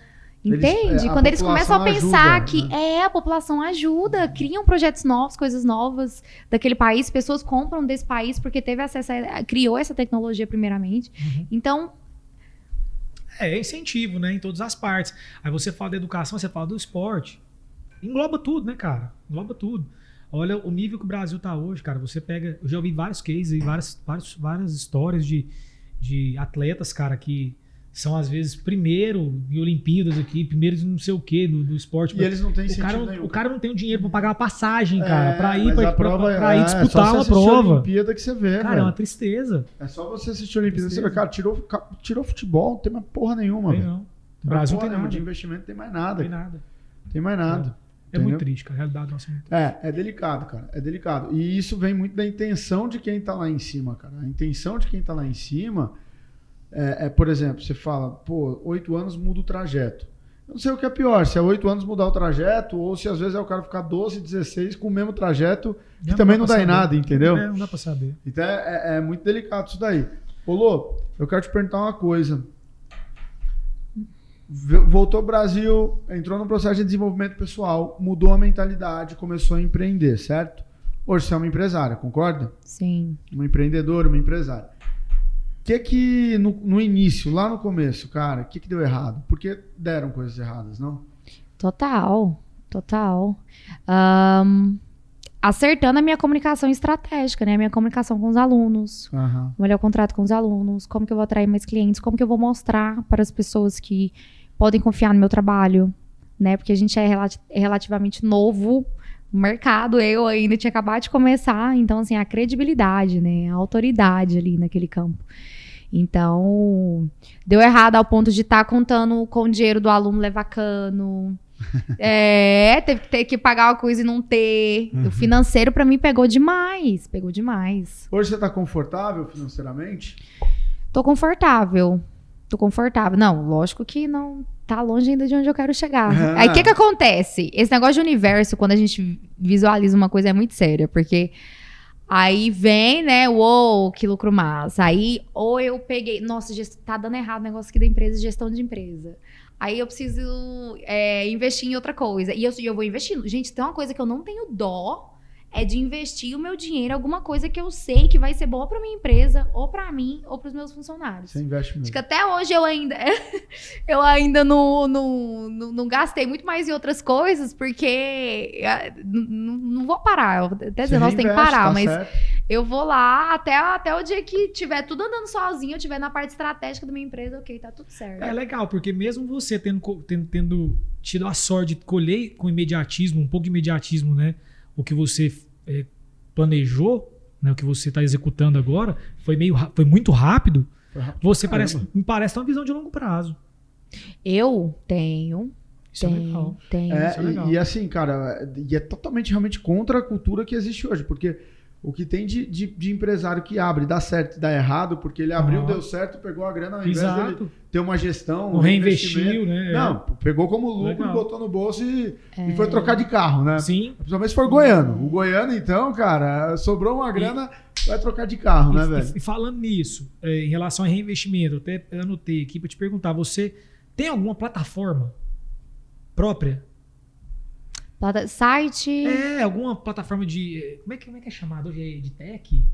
Entende? Quando eles começam a pensar ajuda, que a população ajuda, criam projetos novos, coisas novas daquele país, pessoas compram desse país porque teve acesso criou essa tecnologia primeiramente. Então, é incentivo, né? Em todas as partes. Aí você fala da educação, você fala do esporte. Engloba tudo, né, cara? Engloba tudo. Olha o nível que o Brasil tá hoje, cara. Você pega... Eu já ouvi vários cases e várias histórias de atletas, cara, que são, às vezes, primeiro em Olimpíadas aqui, primeiro em não sei o quê do esporte. E eles não têm incentivo nenhum. O cara não tem o dinheiro pra pagar uma passagem, cara, pra ir disputar só uma prova. A Olimpíada que você vê, cara, é uma tristeza. É só você assistir a Olimpíada, você vê, cara, tirou futebol, não tem mais porra nenhuma, velho. Não. O Brasil tem nada. De investimento não tem mais nada. Tem mais nada. É muito triste, cara. A realidade nossa é muito triste. É delicado, cara. É delicado. E isso vem muito da intenção de quem tá lá em cima, cara. A intenção de quem tá lá em cima por exemplo, você fala, 8 anos muda o trajeto. Eu não sei o que é pior, se é 8 anos mudar o trajeto, ou se às vezes é o cara ficar 12, 16 com o mesmo trajeto, que também não dá em nada, entendeu? Não dá pra saber. Então é muito delicado isso daí. Lô, eu quero te perguntar uma coisa. Voltou ao Brasil, entrou no processo de desenvolvimento pessoal, mudou a mentalidade, começou a empreender, certo? Hoje você é uma empresária, concorda? Sim. Uma empreendedora, uma empresária. O que no início, lá no começo, cara, o que deu errado? Por que deram coisas erradas, não? Total. Acertando a minha comunicação estratégica, né? A minha comunicação com os alunos, o melhor contrato com os alunos, como que eu vou atrair mais clientes, como que eu vou mostrar para as pessoas que podem confiar no meu trabalho, né? Porque a gente é relativamente novo no mercado, eu ainda tinha acabado de começar, então, assim, a credibilidade, né? A autoridade ali naquele campo. Então, deu errado ao ponto de estar contando com o dinheiro do aluno levar cano. Teve que ter que pagar uma coisa e não ter. O financeiro, pra mim, pegou demais. Hoje você tá confortável financeiramente? Tô confortável. Não, lógico que não tá longe ainda de onde eu quero chegar. Aí, o que acontece? Esse negócio de universo, quando a gente visualiza uma coisa, é muito séria, porque aí vem, né, que lucro massa. Aí, ou eu peguei, nossa, tá dando errado o negócio aqui da empresa, gestão de empresa. Aí eu preciso investir em outra coisa. E eu vou investindo. Gente, tem uma coisa que eu não tenho dó, é de investir o meu dinheiro em alguma coisa que eu sei que vai ser boa pra minha empresa, ou pra mim, ou pros meus funcionários. Você investe mesmo. Acho que até hoje eu ainda não gastei muito mais em outras coisas, porque não vou parar. Até dizer, nós tem que parar, mas certo. Eu vou lá até o dia que tiver tudo andando sozinho, eu tiver na parte estratégica da minha empresa, ok, tá tudo certo. É legal, porque mesmo você tendo tido a sorte de colher com imediatismo, um pouco de imediatismo, né? O que você planejou, né, o que você está executando agora, foi muito rápido. Você me parece ter uma visão de longo prazo. Eu tenho. Isso é legal. Isso é legal. E assim, cara, é totalmente realmente contra a cultura que existe hoje, porque o que tem de empresário que abre, dá certo e dá errado, porque ele abriu, deu certo, pegou a grana, ao invés dele ter uma gestão, reinvestiu, né? Não, pegou como lucro, botou no bolso e foi trocar de carro, né? Sim. Principalmente se for goiano. O goiano, então, cara, sobrou uma grana, vai trocar de carro, né, velho? E falando nisso, em relação a reinvestimento, até anotei aqui para te perguntar, você tem alguma plataforma própria? Site? Alguma plataforma de... Como é que é chamado hoje? De tech?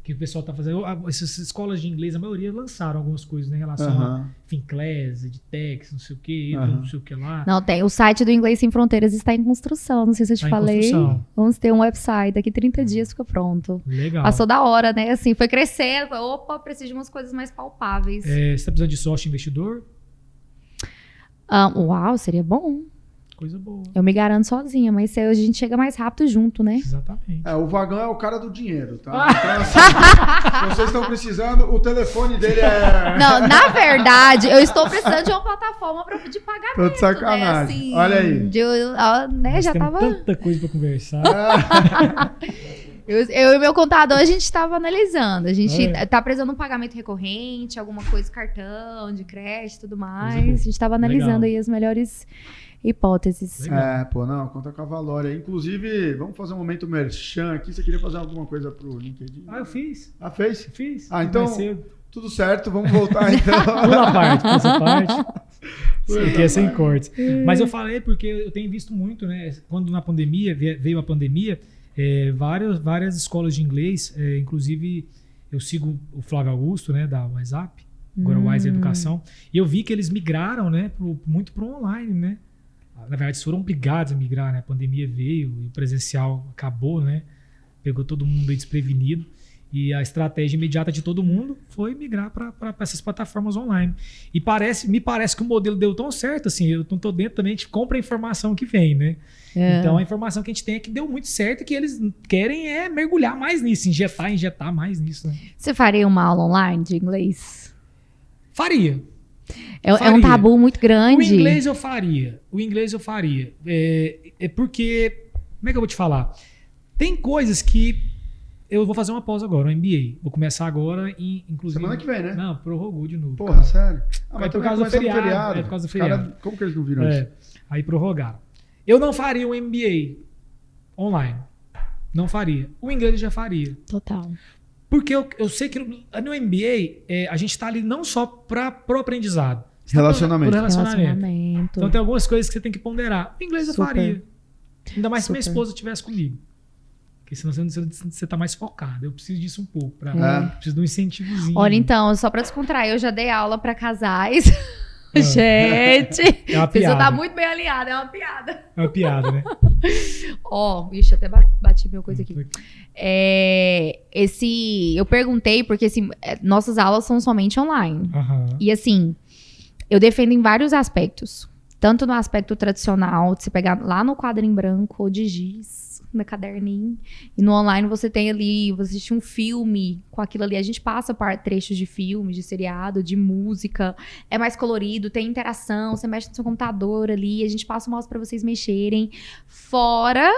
Que o pessoal tá fazendo. Essas escolas de inglês, a maioria lançaram algumas coisas, né, em relação a Finclass, de techs, não sei o que, não sei o que lá. Não, tem. O site do Inglês Sem Fronteiras está em construção. Não sei se eu te falei. Vamos ter um website. Daqui 30 dias fica pronto. Legal. Passou da hora, né? Assim, foi crescendo. Opa, preciso de umas coisas mais palpáveis. Você tá precisando de sócio investidor? Uau, seria bom. Coisa boa. Eu me garanto sozinha, mas se a gente chega mais rápido junto, né? Exatamente. O Vagão é o cara do dinheiro, tá? Então, assim, se vocês estão precisando, o telefone dele é... Não, na verdade, eu estou precisando de uma plataforma de pagamento. Tô de sacanagem. Né? Assim, Olha aí. Né, Nós já temos tava... tanta coisa pra conversar. Eu e meu contador, a gente estava analisando. A gente tá precisando de um pagamento recorrente, alguma coisa, cartão, de crédito e tudo mais. A gente estava analisando aí as melhores hipóteses. Não, conta com a Valori aí. Inclusive, vamos fazer um momento merchan aqui. Você queria fazer alguma coisa pro LinkedIn? Eu fiz. Fez? Fiz. Então, Mais cedo. tudo certo. Vamos voltar então. Pula a parte, essa parte. Isso aqui é sem cortes. Mas eu falei porque eu tenho visto muito, né? Quando na pandemia, veio a pandemia, várias escolas de inglês, inclusive eu sigo o Flávio Augusto, né, da WhatsApp, agora o Wise Educação, e eu vi que eles migraram, né, muito para o online, né? Na verdade, eles foram obrigados a migrar, né? A pandemia veio e o presencial acabou, né? Pegou todo mundo aí desprevenido. E a estratégia imediata de todo mundo foi migrar para essas plataformas online. E me parece que o modelo deu tão certo, assim, eu não estou dentro também, a gente compra a informação que vem, né? Então a informação que a gente tem é que deu muito certo e que eles querem mergulhar mais nisso, injetar mais nisso. Né? Você faria uma aula online de inglês? Faria. É um tabu muito grande. O inglês eu faria. Porque, como é que eu vou te falar? Tem coisas que eu vou fazer uma pausa agora, um MBA. Vou começar agora, inclusive... Semana que vem, né? Não, prorrogou de novo. Porra, sério? Mas por causa do feriado. Por causa do feriado. Como que eles não viram isso? Aí prorrogaram. Eu não faria um MBA online. Não faria. O inglês eu já faria. Total. Porque eu sei que no MBA, a gente está ali não só para o aprendizado. Relacionamento. Então tem algumas coisas que você tem que ponderar. O inglês eu faria. Ainda mais se minha esposa estivesse comigo. Porque senão você tá mais focado. Eu preciso disso um pouco. Preciso de um incentivozinho. Olha, então, só pra descontrair, eu já dei aula pra casais. Gente, é uma piada. Você tá muito bem alinhada, é uma piada. É uma piada, né? Ixi, até bati minha coisa aqui. Eu perguntei porque, assim, nossas aulas são somente online. E, assim, eu defendo em vários aspectos. Tanto no aspecto tradicional, de você pegar lá no quadrinho branco ou de giz, no caderninho. E no online você tem ali, você assiste um filme com aquilo ali. A gente passa por trechos de filme, de seriado, de música. É mais colorido, tem interação. Você mexe no seu computador ali. A gente passa o mouse pra vocês mexerem. Fora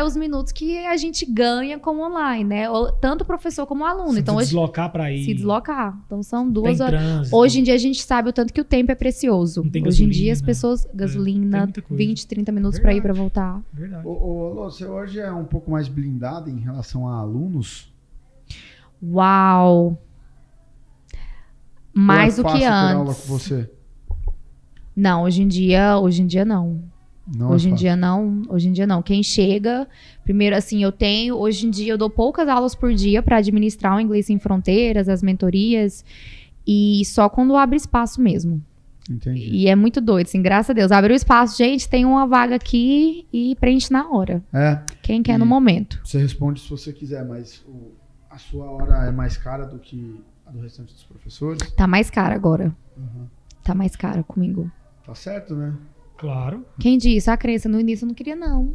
os minutos que a gente ganha como online, né? Tanto o professor como o aluno. Se então, deslocar para ir. Se deslocar. Então, são 2 horas. Trânsito. Hoje em dia, a gente sabe o tanto que o tempo é precioso. Não tem Hoje gasolina, em dia, as pessoas... Gasolina, 20, 30 minutos para ir para voltar. Verdade. Lô, você hoje é um pouco mais blindada em relação a alunos? Uau! Mais do que antes. antes. Aula com você? Não, hoje em dia não. Hoje em dia não. Quem chega, primeiro assim, hoje em dia eu dou poucas aulas por dia para administrar o Inglês Sem Fronteiras, as mentorias, e só quando abre espaço mesmo. Entendi. E é muito doido, assim, graças a Deus. Abre o espaço, gente, tem uma vaga aqui e preenche na hora. Quem quer no momento. Você responde se você quiser, mas a sua hora é mais cara do que a do restante dos professores? Tá mais cara agora. Tá mais cara comigo. Tá certo, né? Claro. Quem disse? A crença no início eu não queria, não.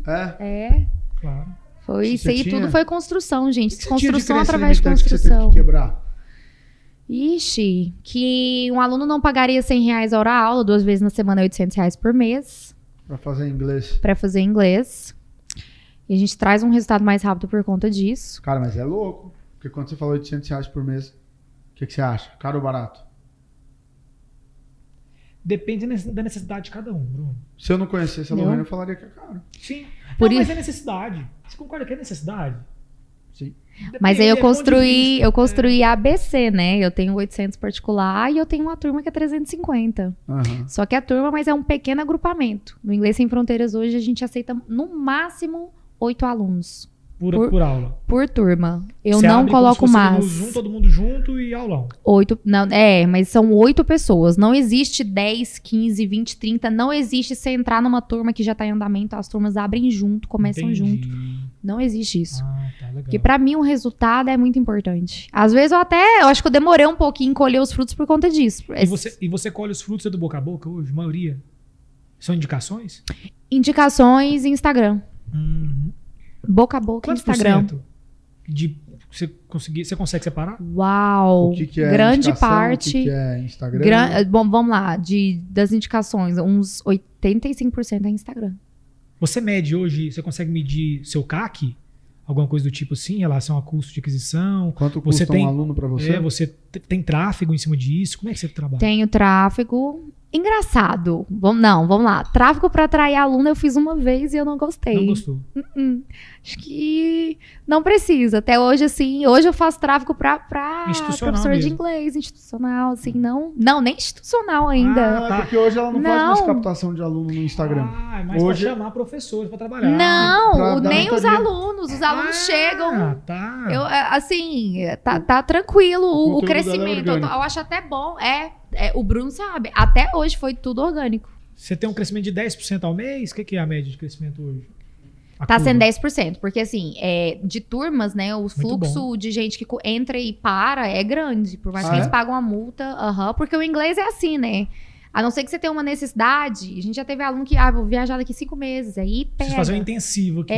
Claro. Foi isso aí, tudo foi construção, gente. Construção Que através de você teve construção. que quebrar? Ixi, que um aluno não pagaria R$100 a hora aula, 2 vezes na semana, R$800 por mês. Pra fazer inglês. Pra fazer inglês. E a gente traz um resultado mais rápido por conta disso. Cara, mas é louco. Porque quando você falou R$800 por mês, o que você acha? Caro ou barato? Depende da necessidade de cada um, Bruno. Se eu não conhecesse a Lorena, eu falaria que é caro. Sim. Mas é necessidade. Você concorda que é necessidade? Sim. Mas aí eu construí a ABC, né? Eu tenho 800 particular e eu tenho uma turma que é 350. Só que a turma, mas é um pequeno agrupamento. No Inglês Sem Fronteiras hoje a gente aceita no máximo 8 alunos. Por aula. Por turma. Eu Você não coloco mais. Todo mundo junto e aulão. 8, não, mas são 8 pessoas. Não existe 10, 15, 20, 30. Não existe você entrar numa turma que já tá em andamento, as turmas abrem junto, começam junto. Não existe isso. Tá legal. Porque pra mim o resultado é muito importante. Às vezes eu acho que eu demorei um pouquinho em colher os frutos por conta disso. E você colhe os frutos do boca a boca hoje, a maioria? São indicações? Indicações Instagram. Uhum. Boca a boca Quantos Instagram. por cento de você consegue separar? Uau! O que é grande indicação, parte. O que é Instagram? Bom, vamos lá. Das indicações, uns 85% é Instagram. Você mede hoje, você consegue medir seu CAC? Alguma coisa do tipo assim, em relação a custo de aquisição? Quanto Você custa tem- um aluno para você? Você tem tráfego em cima disso? Como é que você trabalha? Tenho tráfego. Engraçado. Vamos lá. Tráfego para atrair aluno eu fiz uma vez e eu não gostei. Não gostou? Acho que não precisa. Até hoje, assim, hoje eu faço tráfego para Institucional professor de mesmo. inglês, institucional, assim, não, nem institucional ainda. Ah, tá. porque hoje ela não faz Não. mais captação de aluno no Instagram. Ah, é mais Hoje- pra chamar professores pra trabalhar. pra Não, dar nem os mentoria. alunos. Os alunos chegam. Tá. Assim, tá tranquilo O o conteúdo dela é crescimento. orgânico. Eu acho até bom. O Bruno sabe. Até hoje foi tudo orgânico. Você tem um crescimento de 10% ao mês? O que é a média de crescimento hoje? A Tá curva. sendo 10%, porque assim, de turmas, né, o fluxo de gente que entra e para é grande, por mais Ah, que eles é? pagam a multa, porque o inglês é assim, né? A não ser que você tenha uma necessidade, a gente já teve aluno que, vou viajar daqui 5 meses, aí pega. Preciso fazer um intensivo aqui.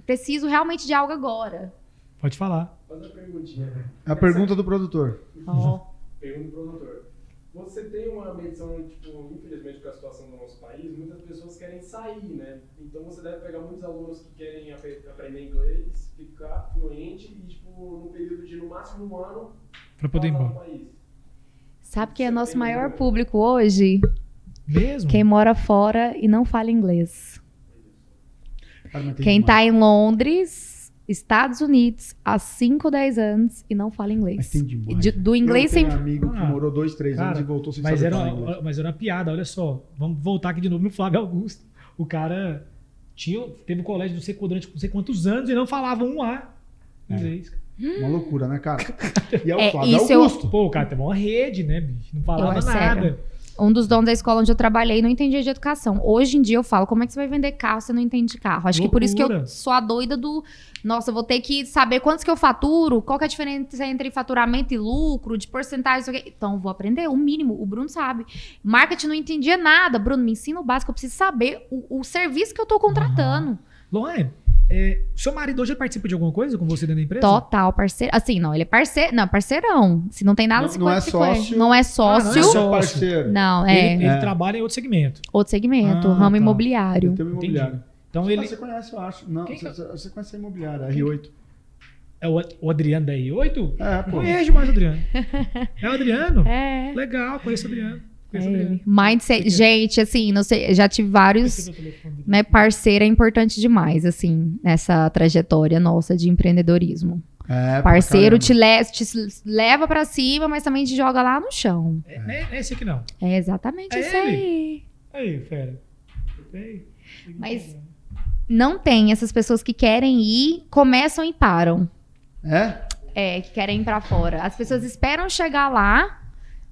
Preciso realmente de algo agora. Pode falar. Fazer uma perguntinha. É a pergunta do produtor. Ó. Pergunta pro doutor. Você tem uma medição, tipo, infelizmente com a situação do nosso país, muitas pessoas querem sair, né? Então você deve pegar muitos alunos que querem aprender inglês, ficar fluente e, tipo, no período de no máximo um ano, Pra poder ir passar no embora. país. Sabe quem é nosso maior público hoje? Mesmo? Quem mora fora e não fala inglês. Cara, mas tem Quem demais. tá em Londres, Estados Unidos, há 5, 10 anos e não fala Mas inglês. tem demais. Do inglês Eu tenho sempre. amigo que Ah, morou 2, 3 anos cara, e voltou sem Mas saber era, falar inglês. mas era uma piada, olha só. Vamos voltar aqui de novo no Flávio Augusto. O cara teve um colégio não sei, durante não sei quantos anos e não falava um A inglês. Uma loucura, né, cara? E é o É, Flávio isso eu- Augusto. Pô, o cara tem uma rede, né, bicho? Não falava É sério. nada. Um dos donos da escola onde eu trabalhei não entendia de educação. Hoje em dia eu falo, como é que você vai vender carro se você não entende de carro? Acho que por isso que eu Loucura. sou a doida do... Nossa, eu vou ter que saber quantos que eu faturo, qual que é a diferença entre faturamento e lucro, de porcentagem, isso aqui. Então eu vou aprender o mínimo, o Bruno sabe. Marketing não entendia nada. Bruno, me ensina o básico, eu preciso saber o serviço que eu tô contratando. Luan, seu marido hoje participa de alguma coisa com você dentro da empresa? Total, parceiro. Assim, não, ele é parceiro. Não, parceirão. Se não tem nada, Não- 50, não é 50. sócio. Não é não é sócio. sócio. Seu parceiro. Não, Ele trabalha em outro segmento. Outro segmento, Ah, ramo tá. imobiliário. Tem um imobiliário. Então ele Você conhece, eu acho. Não, Quem que você conhece a imobiliária, R8. é o Adriano da R8? É, pô. Conheço mais o Adriano. É o Adriano? É. Legal, conheço o Adriano. É Conheço o Adriano. ele. Mindset. Gente, assim, não sei, já tive vários. Esse é o telefone dele. Né, parceiro é importante demais, assim, nessa trajetória nossa de empreendedorismo. É, pra Parceiro caramba. te leva pra cima, mas também te joga lá no chão. É esse aqui não. É exatamente É isso ele? aí. Aí, fera. Ei. Mas não tem essas pessoas que querem ir, começam e param. É? Que querem ir pra fora. As pessoas esperam chegar lá,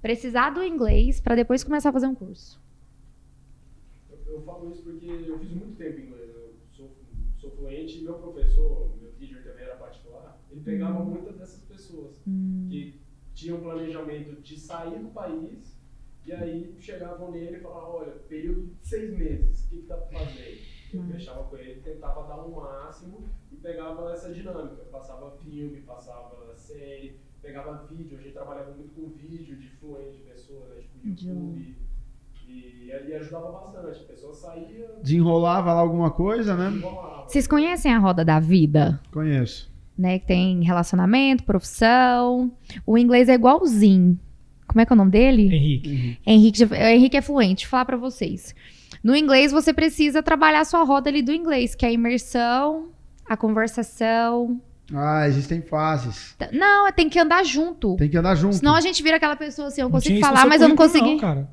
precisar do inglês, pra depois começar a fazer um curso. Eu falo isso porque eu fiz muito tempo inglês. Eu sou fluente e meu professor, meu teacher também era particular, ele pegava muitas dessas pessoas que tinham planejamento de sair do país e aí chegavam nele e falavam, olha, período de 6 meses, o que dá pra fazer? Eu fechava com ele, tentava dar o máximo e pegava essa dinâmica. Passava filme, passava série, pegava vídeo. A gente trabalhava muito com vídeo de fluente de pessoas, né, tipo YouTube. E aí ajudava bastante. A pessoa saía, Desenrolava lá alguma coisa, né? enrolava. Vocês conhecem a roda da vida? Conheço. Né, que tem relacionamento, profissão. O inglês é igualzinho. Como é que é o nome dele? Henrique. Henrique é fluente. Vou falar pra vocês. No inglês, você precisa trabalhar a sua roda ali do inglês, que é a imersão, a conversação. Ah, existem fases. Não, tem que andar junto. Tem que andar junto. Senão a gente vira aquela pessoa assim, eu Não consigo tinha isso no falar, seu mas eu não currículo, consegui. cara.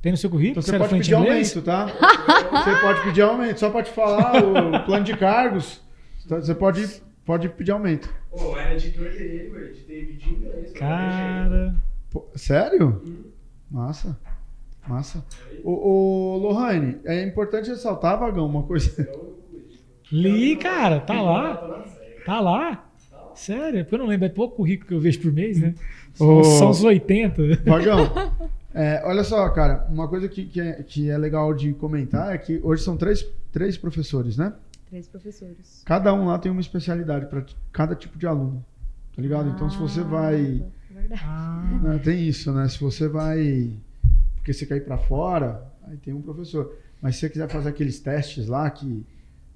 Tem no seu currículo? Então Você você era pode fluente pedir em inglês? aumento, tá? Você pode pedir aumento. Só pra te falar o plano de cargos, você pode pedir aumento. Pô, era editor dele, eu editei vídeo em inglês. Cara. Pô, sério? Massa. Massa. Ô, Lohane, é importante ressaltar, Vagão, uma coisa. Li, cara. Tá lá. Tá lá. Sério? Porque eu não lembro, é pouco currículo que eu vejo por mês, né? Ô. São uns 80. Vagão, olha só, cara, uma coisa que é legal de comentar é que hoje são três professores, né? 3 professores. Cada um lá tem uma especialidade para cada tipo de aluno, tá ligado? Então, se você vai... Verdade. Né, tem isso, né? Se você vai... Porque você quer ir para fora, aí tem um professor. Mas se você quiser fazer aqueles testes lá, que...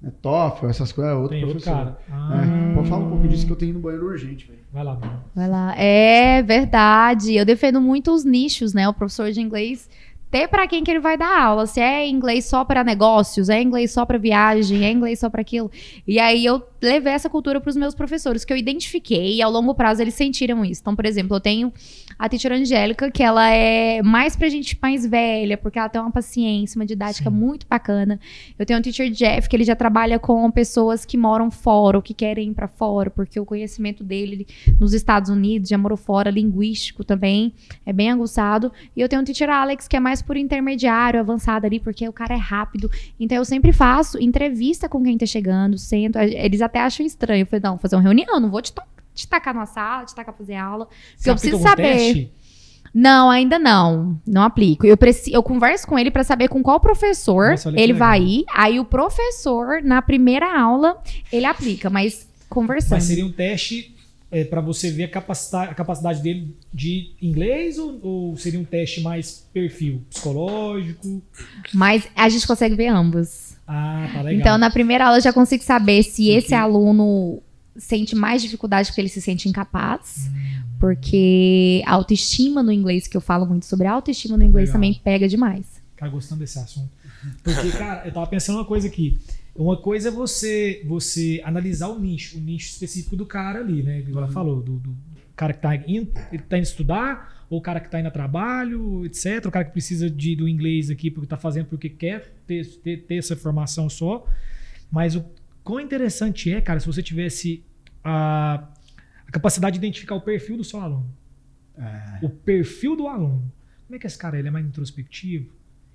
Né, TOEFL, essas coisas, é outro Tem outro professor. cara. Pode falar um pouco disso que eu tenho ido no banheiro urgente, velho. Vai lá, Bruno. Vai lá. É verdade. Eu defendo muito os nichos, né? O professor de inglês ter para quem que ele vai dar aula. Se é inglês só para negócios, é inglês só para viagem, é inglês só para aquilo. E aí eu levei essa cultura para os meus professores, que eu identifiquei e ao longo prazo eles sentiram isso. Então, por exemplo, eu tenho a teacher Angélica, que ela é mais pra gente mais velha, porque ela tem uma paciência, uma didática muito bacana. Eu tenho o teacher Jeff, que ele já trabalha com pessoas que moram fora ou que querem ir pra fora, porque o conhecimento dele nos Estados Unidos, já morou fora, linguístico também, é bem aguçado. E eu tenho o teacher Alex, que é mais por intermediário, avançado ali, porque o cara é rápido. Então eu sempre faço entrevista com quem tá chegando, sento. Eles até acham estranho. Eu falei, não, vou fazer uma reunião, não vou te tacar numa sala, te tacar pra fazer aula. Porque eu preciso saber. Teste? Não, ainda não. Não aplico. Eu converso com ele pra saber com qual professor Nossa, olha que ele vai legal. ir. Aí o professor, na primeira aula, ele aplica, mas conversando. Mas seria um teste para você ver a capacidade dele de inglês ou seria um teste mais perfil psicológico? Mas a gente consegue ver ambos. Ah, tá legal. Então, na primeira aula, eu já consigo saber se esse aluno sente mais dificuldade porque ele se sente incapaz. Porque a autoestima no inglês, que eu falo muito sobre a autoestima no inglês, Legal. também pega demais. Cara, gostando desse assunto. Porque, cara, eu tava pensando uma coisa aqui. Uma coisa é você analisar o nicho específico do cara ali, né? Que ela falou, do cara que ele tá indo estudar, ou o cara que tá indo a trabalho, etc. O cara que precisa do inglês aqui porque tá fazendo porque quer ter essa formação só. Mas o quão interessante é, cara, se você tivesse a capacidade de identificar o perfil do seu aluno. O perfil do aluno. Como é que esse cara ele é mais introspectivo?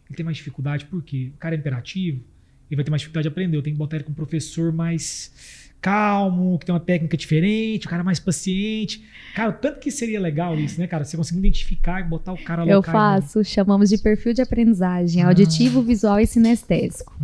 Ele tem mais dificuldade, por quê? O cara é imperativo, ele vai ter mais dificuldade de aprender. Eu tenho que botar ele com um professor mais calmo, que tem uma técnica diferente, o cara mais paciente. Cara, o tanto que seria legal isso, né, cara? Você conseguir identificar e botar o cara Eu local. faço, chamamos de perfil de aprendizagem, auditivo, visual e sinestésico.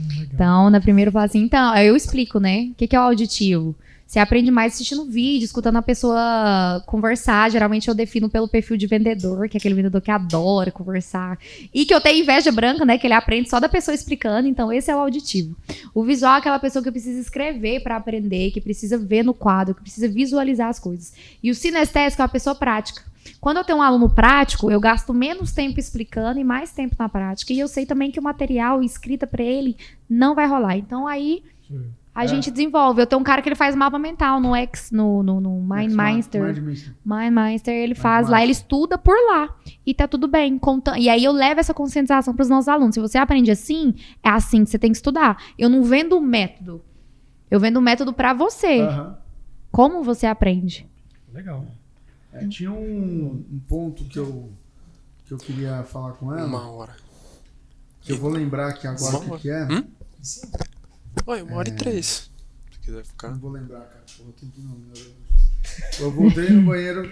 Legal. Então, na primeira eu falo assim, então, aí eu explico, né? O que é o auditivo? Você aprende mais assistindo vídeo, escutando a pessoa conversar. Geralmente eu defino pelo perfil de vendedor, que é aquele vendedor que adora conversar. E que eu tenho inveja branca, né? Que ele aprende só da pessoa explicando. Então, esse é o auditivo. O visual é aquela pessoa que precisa escrever para aprender, que precisa ver no quadro, que precisa visualizar as coisas. E o sinestésico é a pessoa prática. Quando eu tenho um aluno prático, eu gasto menos tempo explicando e mais tempo na prática. E eu sei também que o material escrita para ele não vai rolar. Então, aí... A gente desenvolve. Eu tenho um cara que ele faz mapa mental no MindMeister. MindMeister, ele faz lá, ele estuda por lá. E tá tudo bem. E aí eu levo essa conscientização pros nossos alunos. Se você aprende assim, é assim que você tem que estudar. Eu não vendo o método. Eu vendo o método pra você. Como você aprende. Legal. Tinha um ponto que eu queria falar com ela. 1 hora. Que eu vou lembrar aqui agora o que é. Oi, 1h03. Se quiser ficar. Não vou lembrar, cara. Porra, tem que não. Eu voltei no banheiro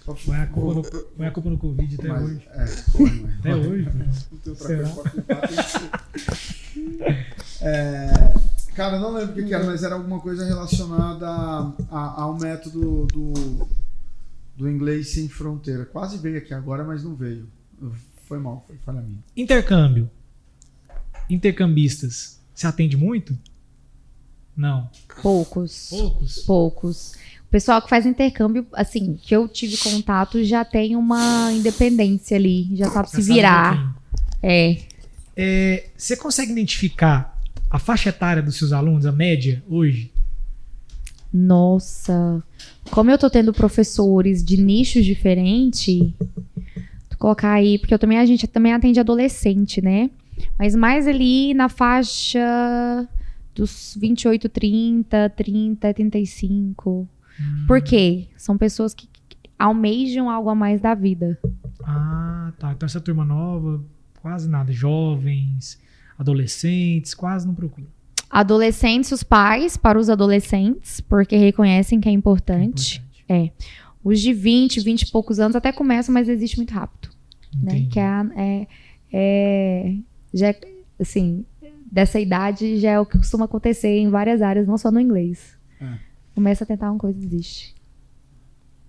Põe a culpa no Covid até hoje. Foi, Até hoje. Não tem outra coisa pra culpar, tem que ser. Cara, eu não lembro o que era, mas era alguma coisa relacionada ao método do inglês sem fronteira. Quase veio aqui agora, mas não veio. Foi mal, foi falha minha. Intercâmbio. Intercambistas. Você atende muito? Não. Poucos. Poucos? O pessoal que faz intercâmbio, assim, que eu tive contato, já tem uma independência ali. Já sabe se virar. Você consegue identificar a faixa etária dos seus alunos, a média, hoje? Nossa. Como eu tô tendo professores de nichos diferentes, vou colocar aí, porque a gente também atende adolescente, né? Mas mais ali na faixa dos 28, 30, 35. Por quê? São pessoas que almejam algo a mais da vida. Ah, tá. Então essa turma nova, quase nada. Jovens, adolescentes, quase não procura. Adolescentes, os pais para os adolescentes, porque reconhecem que é importante. Os de 20 e poucos anos até começam, mas existe muito rápido. Né? Que já é, assim, dessa idade já é o que costuma acontecer em várias áreas, não só no inglês. Começa a tentar uma coisa, desiste.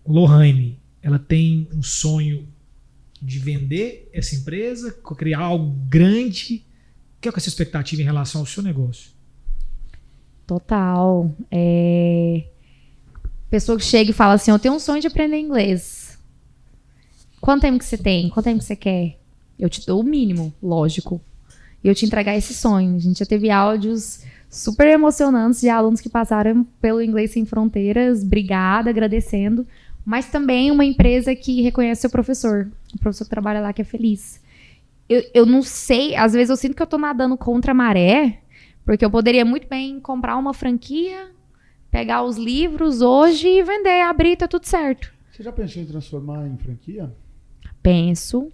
Lohane, ela tem um sonho de vender essa empresa, criar algo grande. O que é essa expectativa em relação ao seu negócio? Total. Pessoa que chega e fala assim, eu tenho um sonho de aprender inglês. Quanto tempo que você tem? Quanto tempo que você quer? Eu te dou o mínimo, lógico. E eu te entregar esse sonho. A gente já teve áudios super emocionantes de alunos que passaram pelo Inglês Sem Fronteiras, obrigada, agradecendo. Mas também uma empresa que reconhece seu professor. O professor que trabalha lá que é feliz. Eu não sei, às vezes eu sinto que eu tô nadando contra a maré, porque eu poderia muito bem comprar uma franquia, pegar os livros hoje e vender, abrir, tá tudo certo. Você já pensou em transformar em franquia? Penso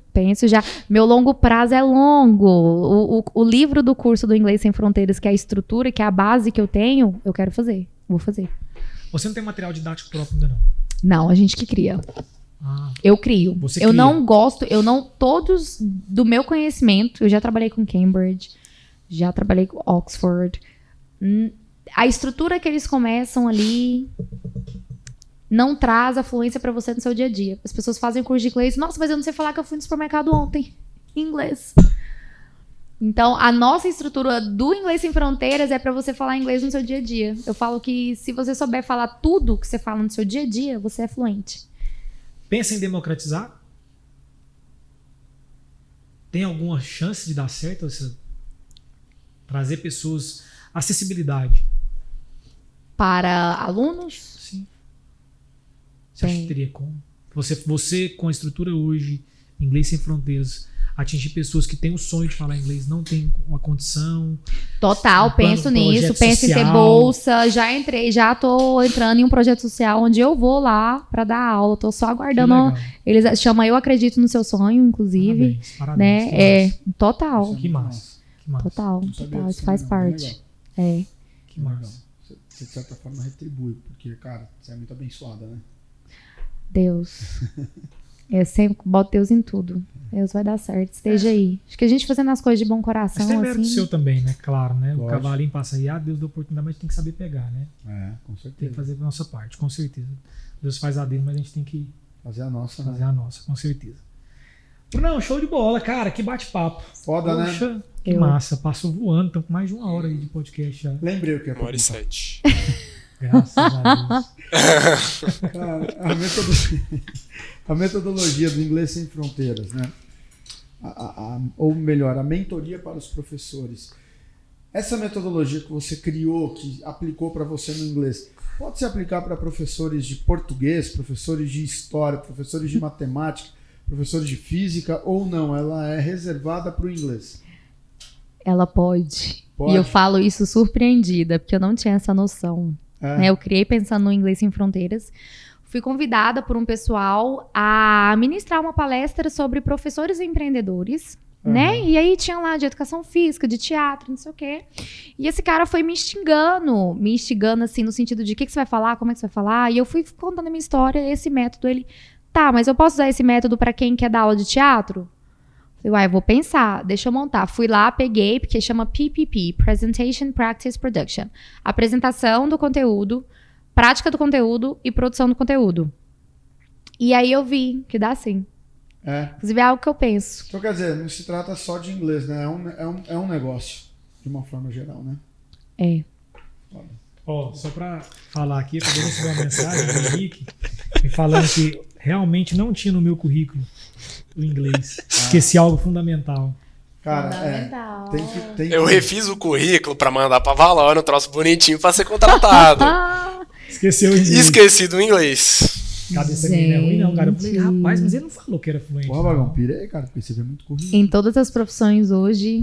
já. Meu longo prazo é longo. O livro do curso do Inglês Sem Fronteiras, que é a estrutura, que é a base que eu tenho, eu quero fazer. Vou fazer. Você não tem material didático próprio ainda não? Não, a gente que cria. Eu crio. Você eu cria. não gosto, todos do meu conhecimento, eu já trabalhei com Cambridge, já trabalhei com Oxford. A estrutura que eles começam ali não traz a fluência para você no seu dia a dia. As pessoas fazem curso de inglês, nossa, mas eu não sei falar que eu fui no supermercado ontem, em inglês. Então, a nossa estrutura do Inglês Sem Fronteiras é para você falar inglês no seu dia a dia. Eu falo que se você souber falar tudo que você fala no seu dia a dia, você é fluente. Pensa em democratizar? Tem alguma chance de dar certo? Trazer pessoas... Acessibilidade. Para alunos? Sim. Você acha que teria como? Você com a estrutura hoje, Inglês Sem Fronteiras, atingir pessoas que têm o sonho de falar inglês, não tem uma condição. Total, penso nisso, penso em ter bolsa, já tô entrando em um projeto social onde eu vou lá para dar aula, tô só aguardando, eles chamam Eu Acredito no Seu Sonho, inclusive, parabéns, né? Total. Que massa. Total, isso faz parte. Que massa. Você de certa forma retribui, porque, cara, você é muito abençoada, né? Deus. Eu sempre boto Deus em tudo. Deus vai dar certo, esteja aí. Acho que a gente fazendo as coisas de bom coração, mas tem mérito assim... seu também, né? Claro, né? Lógico. O cavalinho passa aí, Deus deu oportunidade, mas tem que saber pegar, né? Com certeza. Tem que fazer a nossa parte, com certeza. Deus faz a dele, mas a gente tem que fazer a nossa, fazer a nossa, com certeza. Não, show de bola, cara, que bate-papo. Foda, poxa, né? Que massa, passou voando, estamos com mais de 1 hora aí de podcast já. Lembrei o que é 1h07. Graças a Deus. Cara, a metodologia do Inglês Sem Fronteiras, né? Ou melhor, a mentoria para os professores. Essa metodologia que você criou, que aplicou para você no inglês, pode se aplicar para professores de português, professores de história, professores de matemática, professores de física, ou não? Ela é reservada para o inglês? Ela pode. E eu falo isso surpreendida, porque eu não tinha essa noção. Né? Eu criei pensando no Inglês Sem Fronteiras. Fui convidada por um pessoal a ministrar uma palestra sobre professores empreendedores, né? E aí tinha lá de educação física, de teatro, não sei o quê. E esse cara foi me instigando assim, no sentido de o que você vai falar, como é que você vai falar. E eu fui contando a minha história, esse método, ele... Tá, mas eu posso usar esse método para quem quer dar aula de teatro? Falei, vou pensar, deixa eu montar. Fui lá, peguei, porque chama PPP, Presentation, Practice, Production. Apresentação do conteúdo, prática do conteúdo e produção do conteúdo. E aí eu vi que dá sim. Inclusive é algo que eu penso. Então quer dizer, não se trata só de inglês, né? É um negócio, de uma forma geral, né? Só para falar aqui, eu acabei de receber uma mensagem do Henrique me falando que realmente não tinha no meu currículo o inglês. Esqueci algo fundamental. Cara, tem Eu refiz o currículo pra mandar pra Valor, um troço bonitinho pra ser contratado. Esqueceu o inglês. Esqueci do inglês. Cabeça minha não é ruim não, cara. Eu falei, rapaz, mas ele não falou que era fluente. Porra, Vagão, pirei, cara, porque você vê muito currículo. Em todas as profissões hoje,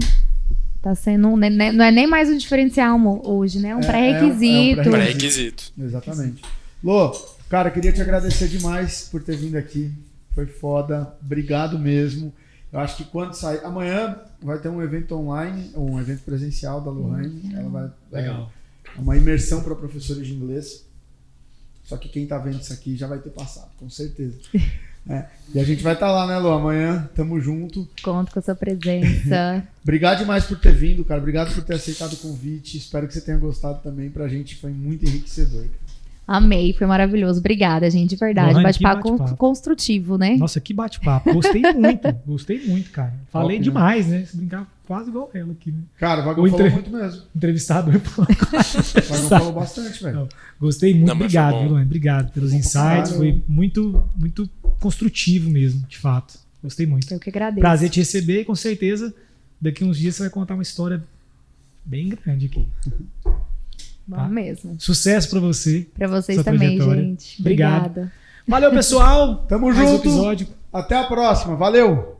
tá sendo... Não é nem mais um diferencial hoje, né? É um pré-requisito. É um pré-requisito. Exatamente. Lô, cara, queria te agradecer demais por ter vindo aqui. Foi foda. Obrigado mesmo. Eu acho que quando sair... Amanhã vai ter um evento online, um evento presencial da Lohane. Ela vai... Legal. É uma imersão para professores de inglês. Só que quem tá vendo isso aqui já vai ter passado, com certeza. E a gente vai estar lá, né, Lu? Amanhã, tamo junto. Conto com a sua presença. Obrigado demais por ter vindo, cara. Obrigado por ter aceitado o convite. Espero que você tenha gostado também. Pra gente foi muito enriquecedor. Amei, foi maravilhoso. Obrigada, gente, de verdade. Lohane, Bate-papo que bate-papo. construtivo, né? Nossa, que bate-papo. Gostei muito, cara. Falei Top, demais, né? Se brincar quase igual ela aqui, né? Cara, o Vagão O falou muito mesmo. Entrevistador. O Vagão falou bastante, velho. Não, gostei muito. Não, mas Obrigado, foi bom. viu, Lohane? Obrigado pelos Foi bom pra insights. caralho. Foi muito, muito construtivo mesmo, de fato. Gostei muito. Eu que agradeço. Prazer te receber e com certeza daqui uns dias você vai contar uma história bem grande aqui. Bom mesmo. Sucesso pra você. Pra vocês Sua também, trajetória. gente. Obrigado. Obrigada. Valeu, pessoal. Tamo Mais um junto. episódio. Até a próxima. Valeu!